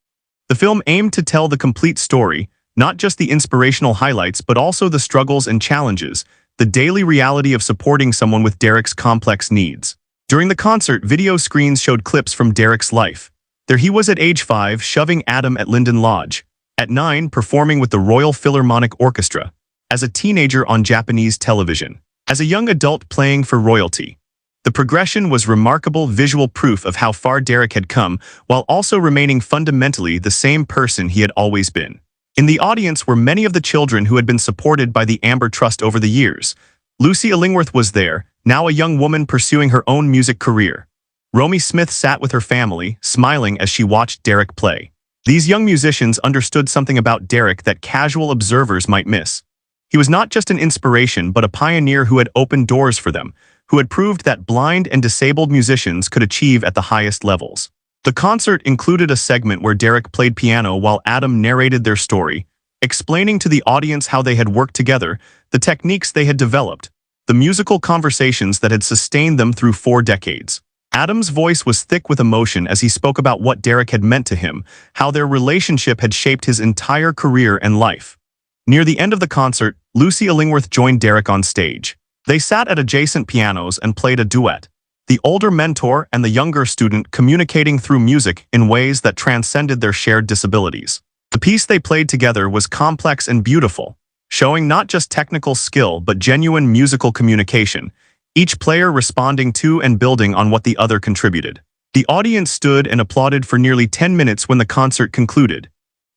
The film aimed to tell the complete story, not just the inspirational highlights but also the struggles and challenges, the daily reality of supporting someone with Derek's complex needs. During the concert, video screens showed clips from Derek's life. There he was at age 5, shoving Adam at Linden Lodge. At 9, performing with the Royal Philharmonic Orchestra. As a teenager on Japanese television. As a young adult playing for royalty. The progression was remarkable visual proof of how far Derek had come, while also remaining fundamentally the same person he had always been. In the audience were many of the children who had been supported by the Amber Trust over the years. Lucy Illingworth was there, now a young woman pursuing her own music career. Romy Smith sat with her family, smiling as she watched Derek play. These young musicians understood something about Derek that casual observers might miss. He was not just an inspiration but a pioneer who had opened doors for them, who had proved that blind and disabled musicians could achieve at the highest levels. The concert included a segment where Derek played piano while Adam narrated their story, explaining to the audience how they had worked together, the techniques they had developed, the musical conversations that had sustained them through 4 decades. Adam's voice was thick with emotion as he spoke about what Derek had meant to him, how their relationship had shaped his entire career and life. Near the end of the concert, Lucy Illingworth joined Derek on stage. They sat at adjacent pianos and played a duet. the older mentor and the younger student communicating through music in ways that transcended their shared disabilities. The piece they played together was complex and beautiful, showing not just technical skill but genuine musical communication, each player responding to and building on what the other contributed. The audience stood and applauded for nearly 10 minutes when the concert concluded.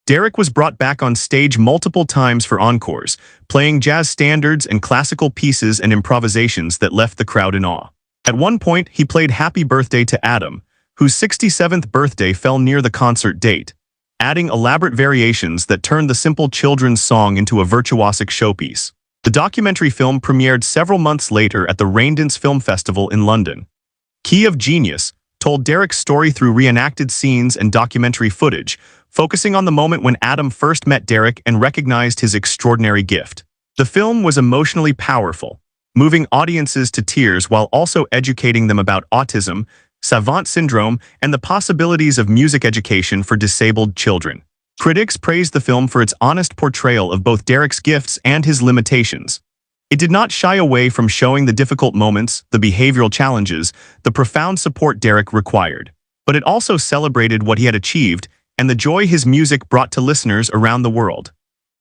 Derek was brought back on stage multiple times for encores, playing jazz standards and classical pieces and improvisations that left the crowd in awe. At one point, he played Happy Birthday to Adam, whose 67th birthday fell near the concert date, adding elaborate variations that turned the simple children's song into a virtuosic showpiece. The documentary film premiered several months later at the Raindance Film Festival in London. Key of Genius told Derek's story through reenacted scenes and documentary footage, focusing on the moment when Adam first met Derek and recognized his extraordinary gift. The film was emotionally powerful, moving audiences to tears while also educating them about autism, savant syndrome, and the possibilities of music education for disabled children. Critics praised the film for its honest portrayal of both Derek's gifts and his limitations. It did not shy away from showing the difficult moments, the behavioral challenges, the profound support Derek required. But it also celebrated what he had achieved and the joy his music brought to listeners around the world.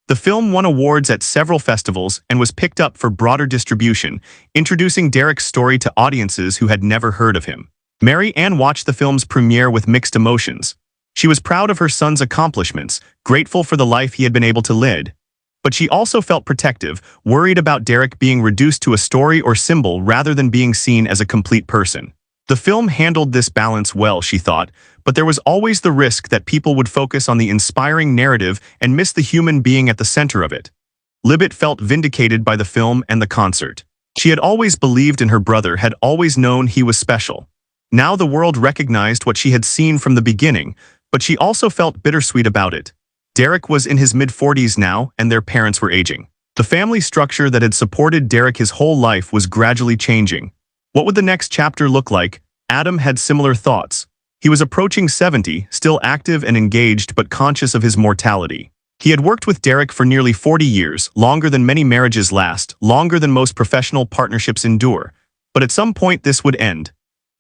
The film won awards at several festivals and was picked up for broader distribution, introducing Derek's story to audiences who had never heard of him. Mary Ann watched the film's premiere with mixed emotions. She was proud of her son's accomplishments, grateful for the life he had been able to lead. But she also felt protective, worried about Derek being reduced to a story or symbol rather than being seen as a complete person. The film handled this balance well, she thought, but there was always the risk that people would focus on the inspiring narrative and miss the human being at the center of it. Libet felt vindicated by the film and the concert. She had always believed in her brother, had always known he was special. Now the world recognized what she had seen from the beginning, but she also felt bittersweet about it. Derek was in his mid-40s now, and their parents were aging. The family structure that had supported Derek his whole life was gradually changing. What would the next chapter look like? Adam had similar thoughts. He was approaching 70, still active and engaged but conscious of his mortality. He had worked with Derek for nearly 40 years, longer than many marriages last, longer than most professional partnerships endure. But at some point this would end.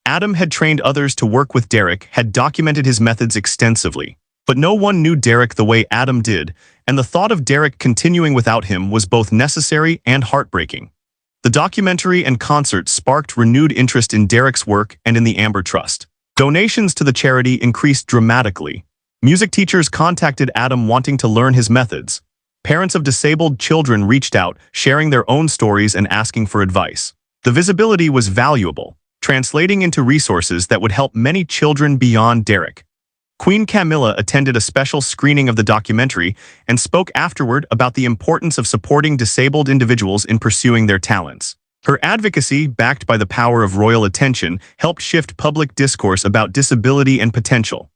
Adam had trained others to work with Derek, had documented his methods extensively. But no one knew Derek the way Adam did, and the thought of Derek continuing without him was both necessary and heartbreaking. The documentary and concert sparked renewed interest in Derek's work and in the Amber Trust. Donations to the charity increased dramatically. Music teachers contacted Adam wanting to learn his methods. Parents of disabled children reached out, sharing their own stories and asking for advice. The visibility was valuable, translating into resources that would help many children beyond Derek. Queen Camilla attended a special screening of the documentary and spoke afterward about the importance of supporting disabled individuals in pursuing their talents. Her advocacy, backed by the power of royal attention, helped shift public discourse about disability and potential.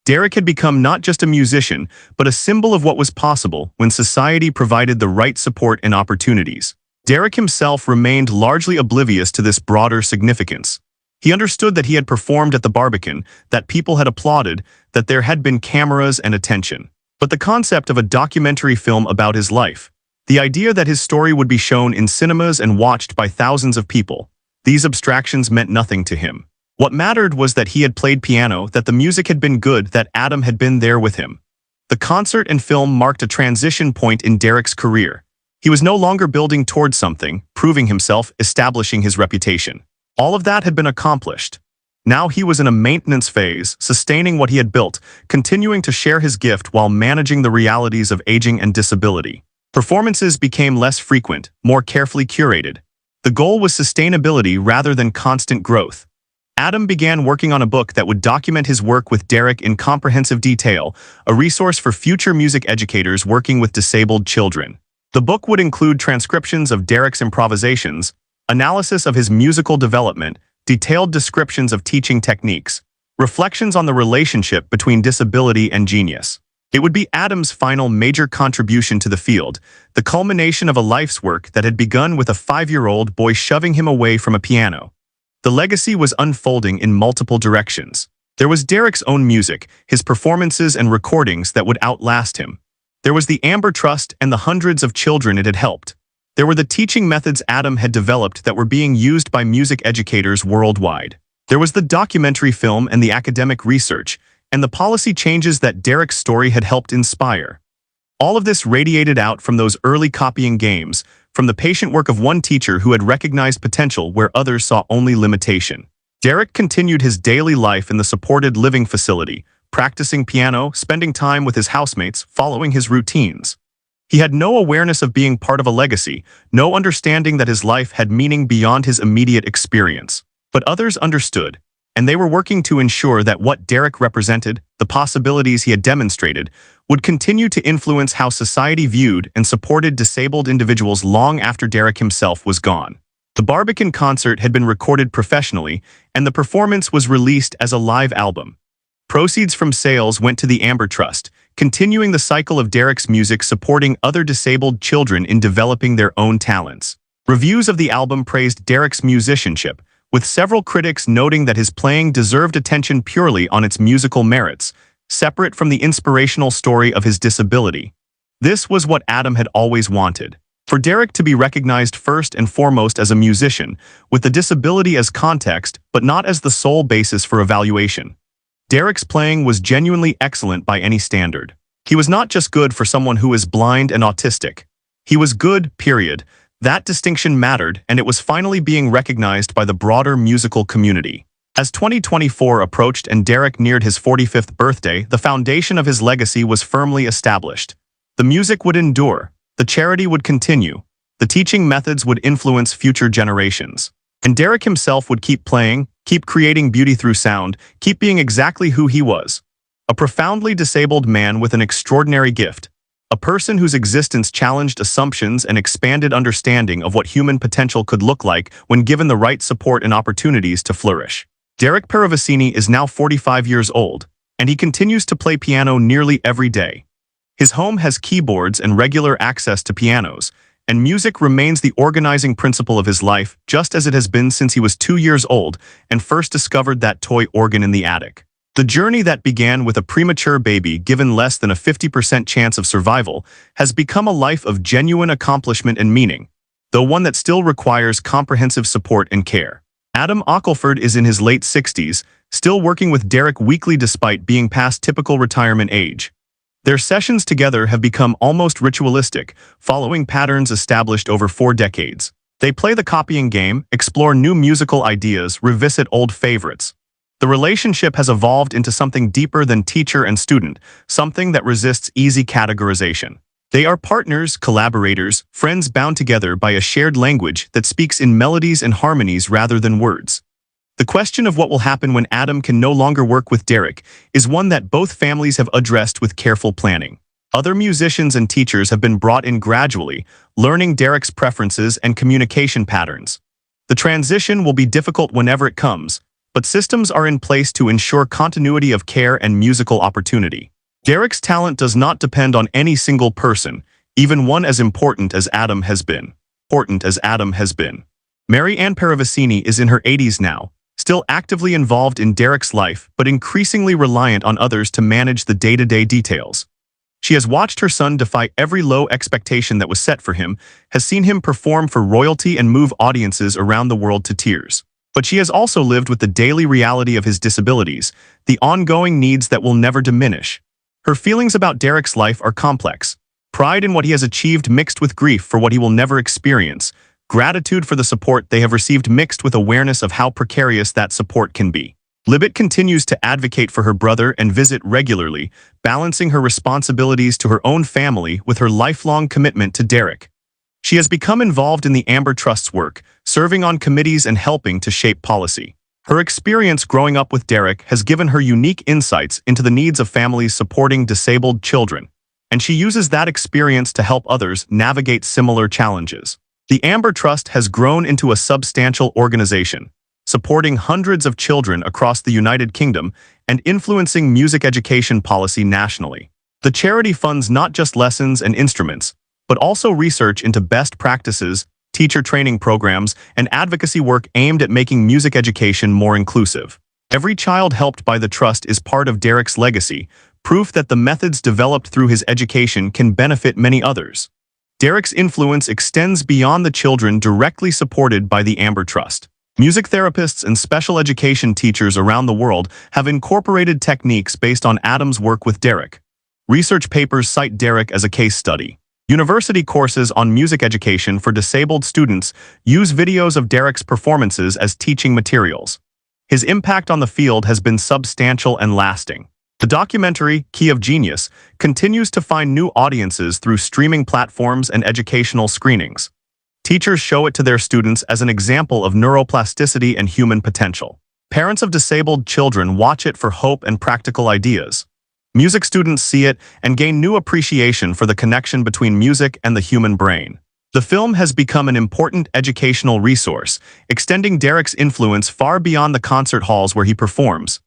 Derek had become not just a musician, but a symbol of what was possible when society provided the right support and opportunities. Derek himself remained largely oblivious to this broader significance. He understood that he had performed at the Barbican, that people had applauded, that there had been cameras and attention. But the concept of a documentary film about his life, the idea that his story would be shown in cinemas and watched by thousands of people, these abstractions meant nothing to him. What mattered was that he had played piano, that the music had been good, that Adam had been there with him. The concert and film marked a transition point in Derek's career. He was no longer building towards something, proving himself, establishing his reputation. All of that had been accomplished. Now he was in a maintenance phase, sustaining what he had built, continuing to share his gift while managing the realities of aging and disability. Performances became less frequent, more carefully curated. The goal was sustainability rather than constant growth. Adam began working on a book that would document his work with Derek in comprehensive detail, a resource for future music educators working with disabled children. The book would include transcriptions of Derek's improvisations, analysis of his musical development, detailed descriptions of teaching techniques, reflections on the relationship between disability and genius. It would be Adam's final major contribution to the field, the culmination of a life's work that had begun with a 5-year-old boy shoving him away from a piano. The legacy was unfolding in multiple directions. There was Derek's own music, his performances and recordings that would outlast him. There was the Amber Trust and the hundreds of children it had helped. There were the teaching methods Adam had developed that were being used by music educators worldwide. There was the documentary film and the academic research, and the policy changes that Derek's story had helped inspire. All of this radiated out from those early copying games, from the patient work of one teacher who had recognized potential where others saw only limitation. Derek continued his daily life in the supported living facility, practicing piano, spending time with his housemates, following his routines. He had no awareness of being part of a legacy, no understanding that his life had meaning beyond his immediate experience. But others understood, and they were working to ensure that what Derek represented, the possibilities he had demonstrated, would continue to influence how society viewed and supported disabled individuals long after Derek himself was gone. The Barbican concert had been recorded professionally, and the performance was released as a live album. Proceeds from sales went to the Amber Trust, continuing the cycle of Derek's music supporting other disabled children in developing their own talents. Reviews of the album praised Derek's musicianship, with several critics noting that his playing deserved attention purely on its musical merits, separate from the inspirational story of his disability. This was what Adam had always wanted. For Derek to be recognized first and foremost as a musician, with the disability as context but not as the sole basis for evaluation. Derek's playing was genuinely excellent by any standard. He was not just good for someone who is blind and autistic. He was good, period. That distinction mattered, and it was finally being recognized by the broader musical community. As 2024 approached and Derek neared his 45th birthday, the foundation of his legacy was firmly established. The music would endure, the charity would continue, the teaching methods would influence future generations. And Derek himself would keep playing, keep creating beauty through sound, keep being exactly who he was. A profoundly disabled man with an extraordinary gift. A person whose existence challenged assumptions and expanded understanding of what human potential could look like when given the right support and opportunities to flourish. Derek Peravicini is now 45 years old, and he continues to play piano nearly every day. His home has keyboards and regular access to pianos, and music remains the organizing principle of his life, just as it has been since he was 2 years old and first discovered that toy organ in the attic. The journey that began with a premature baby given less than a 50% chance of survival has become a life of genuine accomplishment and meaning, though one that still requires comprehensive support and care. Adam Ockelford is in his late 60s, still working with Derek weekly despite being past typical retirement age. Their sessions together have become almost ritualistic, following patterns established over 4 decades. They play the copying game, explore new musical ideas, revisit old favorites. The relationship has evolved into something deeper than teacher and student, something that resists easy categorization. They are partners, collaborators, friends bound together by a shared language that speaks in melodies and harmonies rather than words. The question of what will happen when Adam can no longer work with Derek is one that both families have addressed with careful planning. Other musicians and teachers have been brought in gradually, learning Derek's preferences and communication patterns. The transition will be difficult whenever it comes, but systems are in place to ensure continuity of care and musical opportunity. Derek's talent does not depend on any single person, even one as important as Adam has been. Mary Ann Peravicini is in her 80s now, still actively involved in Derek's life but increasingly reliant on others to manage the day-to-day details. She has watched her son defy every low expectation that was set for him, has seen him perform for royalty and move audiences around the world to tears. But she has also lived with the daily reality of his disabilities, the ongoing needs that will never diminish. Her feelings about Derek's life are complex. Pride in what he has achieved mixed with grief for what he will never experience. Gratitude for the support they have received mixed with awareness of how precarious that support can be. Libet continues to advocate for her brother and visit regularly, balancing her responsibilities to her own family with her lifelong commitment to Derek. She has become involved in the Amber Trust's work, serving on committees and helping to shape policy. Her experience growing up with Derek has given her unique insights into the needs of families supporting disabled children, and she uses that experience to help others navigate similar challenges. The Amber Trust has grown into a substantial organization, supporting hundreds of children across the United Kingdom and influencing music education policy nationally. The charity funds not just lessons and instruments, but also research into best practices, teacher training programs, and advocacy work aimed at making music education more inclusive. Every child helped by the Trust is part of Derek's legacy, proof that the methods developed through his education can benefit many others. Derek's influence extends beyond the children directly supported by the Amber Trust. Music therapists and special education teachers around the world have incorporated techniques based on Adam's work with Derek. Research papers cite Derek as a case study. University courses on music education for disabled students use videos of Derek's performances as teaching materials. His impact on the field has been substantial and lasting. The documentary, Key of Genius, continues to find new audiences through streaming platforms and educational screenings. Teachers show it to their students as an example of neuroplasticity and human potential. Parents of disabled children watch it for hope and practical ideas. Music students see it and gain new appreciation for the connection between music and the human brain. The film has become an important educational resource, extending Derek's influence far beyond the concert halls where he performs.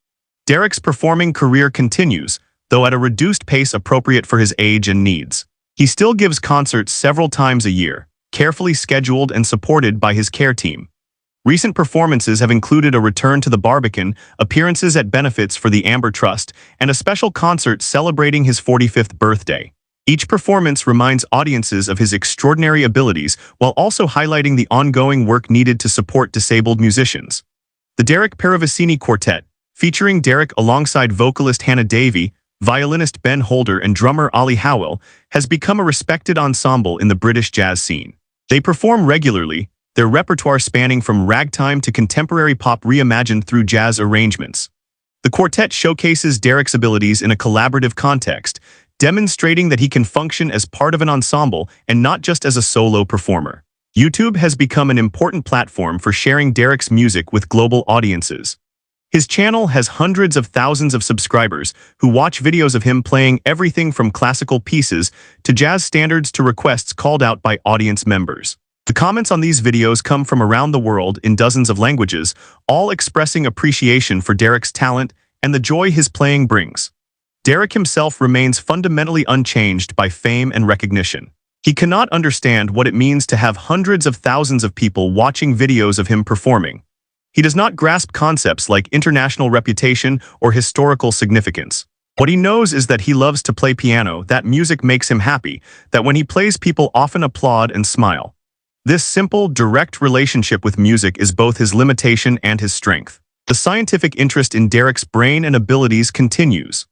Derek's performing career continues, though at a reduced pace appropriate for his age and needs. He still gives concerts several times a year, carefully scheduled and supported by his care team. Recent performances have included a return to the Barbican, appearances at benefits for the Amber Trust, and a special concert celebrating his 45th birthday. Each performance reminds audiences of his extraordinary abilities while also highlighting the ongoing work needed to support disabled musicians. The Derek Paravicini Quartet, featuring Derek alongside vocalist Hannah Davey, violinist Ben Holder, and drummer Ollie Howell, has become a respected ensemble in the British jazz scene. They perform regularly, their repertoire spanning from ragtime to contemporary pop reimagined through jazz arrangements. The quartet showcases Derek's abilities in a collaborative context, demonstrating that he can function as part of an ensemble and not just as a solo performer. YouTube has become an important platform for sharing Derek's music with global audiences. His channel has hundreds of thousands of subscribers who watch videos of him playing everything from classical pieces to jazz standards to requests called out by audience members. The comments on these videos come from around the world in dozens of languages, all expressing appreciation for Derek's talent and the joy his playing brings. Derek himself remains fundamentally unchanged by fame and recognition. He cannot understand what it means to have hundreds of thousands of people watching videos of him performing. He does not grasp concepts like international reputation or historical significance. What he knows is that he loves to play piano, that music makes him happy, that when he plays people often applaud and smile. This simple, direct relationship with music is both his limitation and his strength. The scientific interest in Derek's brain and abilities continues.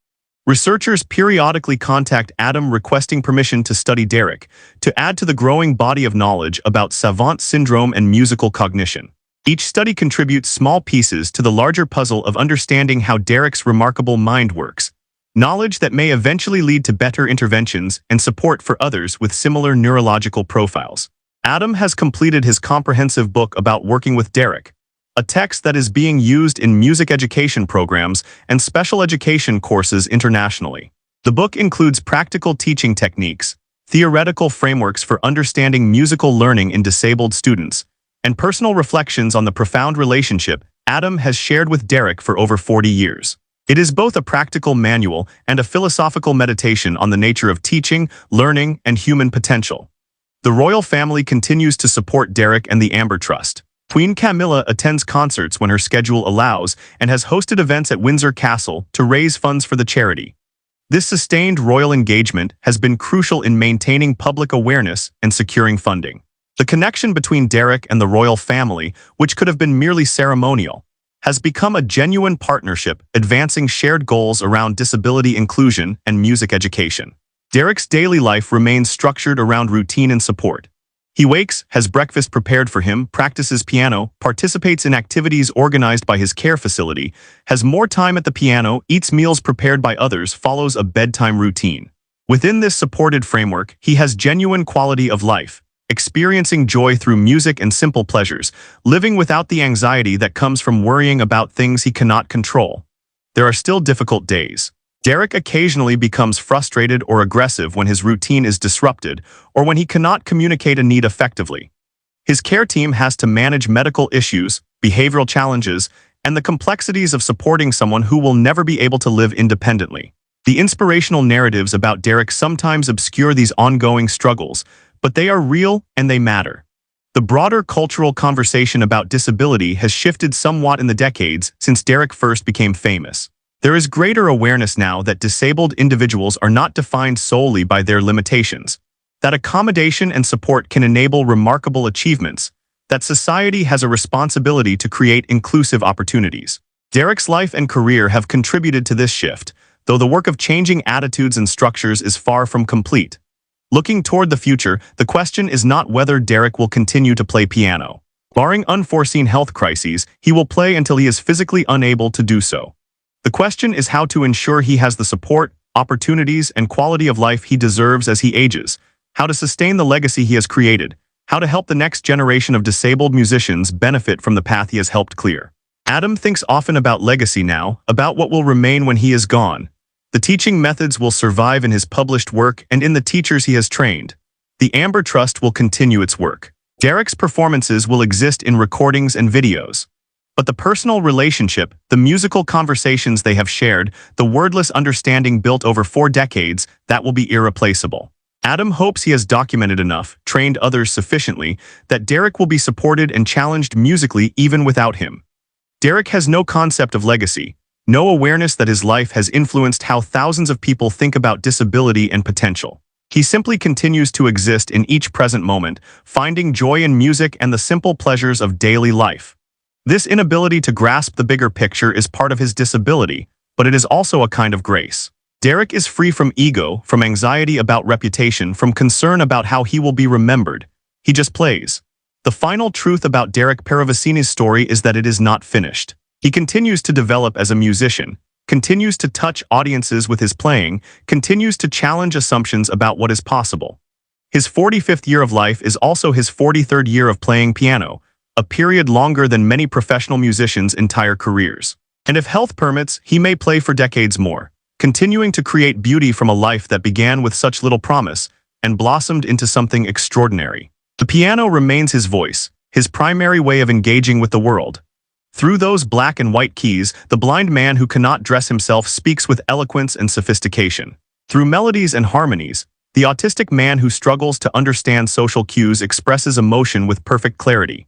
Researchers periodically contact Adam requesting permission to study Derek, to add to the growing body of knowledge about savant syndrome and musical cognition. Each study contributes small pieces to the larger puzzle of understanding how Derek's remarkable mind works, knowledge that may eventually lead to better interventions and support for others with similar neurological profiles. Adam has completed his comprehensive book about working with Derek, a text that is being used in music education programs and special education courses internationally. The book includes practical teaching techniques, theoretical frameworks for understanding musical learning in disabled students, and personal reflections on the profound relationship Adam has shared with Derek for over 40 years. It is both a practical manual and a philosophical meditation on the nature of teaching, learning, and human potential. The royal family continues to support Derek and the Amber Trust. Queen Camilla attends concerts when her schedule allows and has hosted events at Windsor Castle to raise funds for the charity. This sustained royal engagement has been crucial in maintaining public awareness and securing funding. The connection between Derek and the royal family, which could have been merely ceremonial, has become a genuine partnership advancing shared goals around disability inclusion and music education. Derek's daily life remains structured around routine and support. He wakes, has breakfast prepared for him, practices piano, participates in activities organized by his care facility, has more time at the piano, eats meals prepared by others, follows a bedtime routine. Within this supported framework, he has genuine quality of life, experiencing joy through music and simple pleasures, living without the anxiety that comes from worrying about things he cannot control. There are still difficult days. Derek occasionally becomes frustrated or aggressive when his routine is disrupted or when he cannot communicate a need effectively. His care team has to manage medical issues, behavioral challenges, and the complexities of supporting someone who will never be able to live independently. The inspirational narratives about Derek sometimes obscure these ongoing struggles, but they are real and they matter. The broader cultural conversation about disability has shifted somewhat in the decades since Derek first became famous. There is greater awareness now that disabled individuals are not defined solely by their limitations, that accommodation and support can enable remarkable achievements, that society has a responsibility to create inclusive opportunities. Derek's life and career have contributed to this shift, though the work of changing attitudes and structures is far from complete. Looking toward the future, the question is not whether Derek will continue to play piano. Barring unforeseen health crises, he will play until he is physically unable to do so. The question is how to ensure he has the support, opportunities, and quality of life he deserves as he ages, how to sustain the legacy he has created, how to help the next generation of disabled musicians benefit from the path he has helped clear. Adam thinks often about legacy now, about what will remain when he is gone. The teaching methods will survive in his published work and in the teachers he has trained. The Amber Trust will continue its work. Derek's performances will exist in recordings and videos. But the personal relationship, the musical conversations they have shared, the wordless understanding built over 4 decades, that will be irreplaceable. Adam hopes he has documented enough, trained others sufficiently, that Derek will be supported and challenged musically even without him. Derek has no concept of legacy, no awareness that his life has influenced how thousands of people think about disability and potential. He simply continues to exist in each present moment, finding joy in music and the simple pleasures of daily life. This inability to grasp the bigger picture is part of his disability, but it is also a kind of grace. Derek is free from ego, from anxiety about reputation, from concern about how he will be remembered. He just plays. The final truth about Derek Paravicini's story is that it is not finished. He continues to develop as a musician, continues to touch audiences with his playing, continues to challenge assumptions about what is possible. His 45th year of life is also his 43rd year of playing piano, a period longer than many professional musicians' entire careers. And if health permits, he may play for decades more, continuing to create beauty from a life that began with such little promise and blossomed into something extraordinary. The piano remains his voice, his primary way of engaging with the world. Through those black and white keys, the blind man who cannot dress himself speaks with eloquence and sophistication. Through melodies and harmonies, the autistic man who struggles to understand social cues expresses emotion with perfect clarity.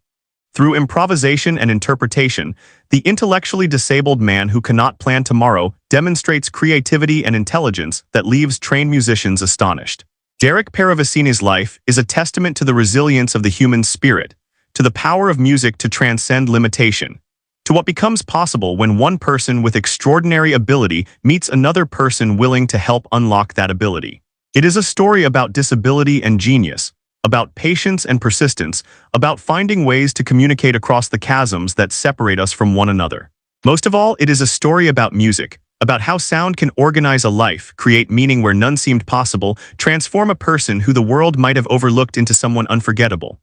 Through improvisation and interpretation, the intellectually disabled man who cannot plan tomorrow demonstrates creativity and intelligence that leaves trained musicians astonished. Derek Paravicini's life is a testament to the resilience of the human spirit, to the power of music to transcend limitation, to what becomes possible when one person with extraordinary ability meets another person willing to help unlock that ability. It is a story about disability and genius, about patience and persistence, about finding ways to communicate across the chasms that separate us from one another. Most of all, it is a story about music, about how sound can organize a life, create meaning where none seemed possible, transform a person who the world might have overlooked into someone unforgettable.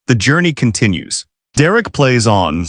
The journey continues. Derek plays on.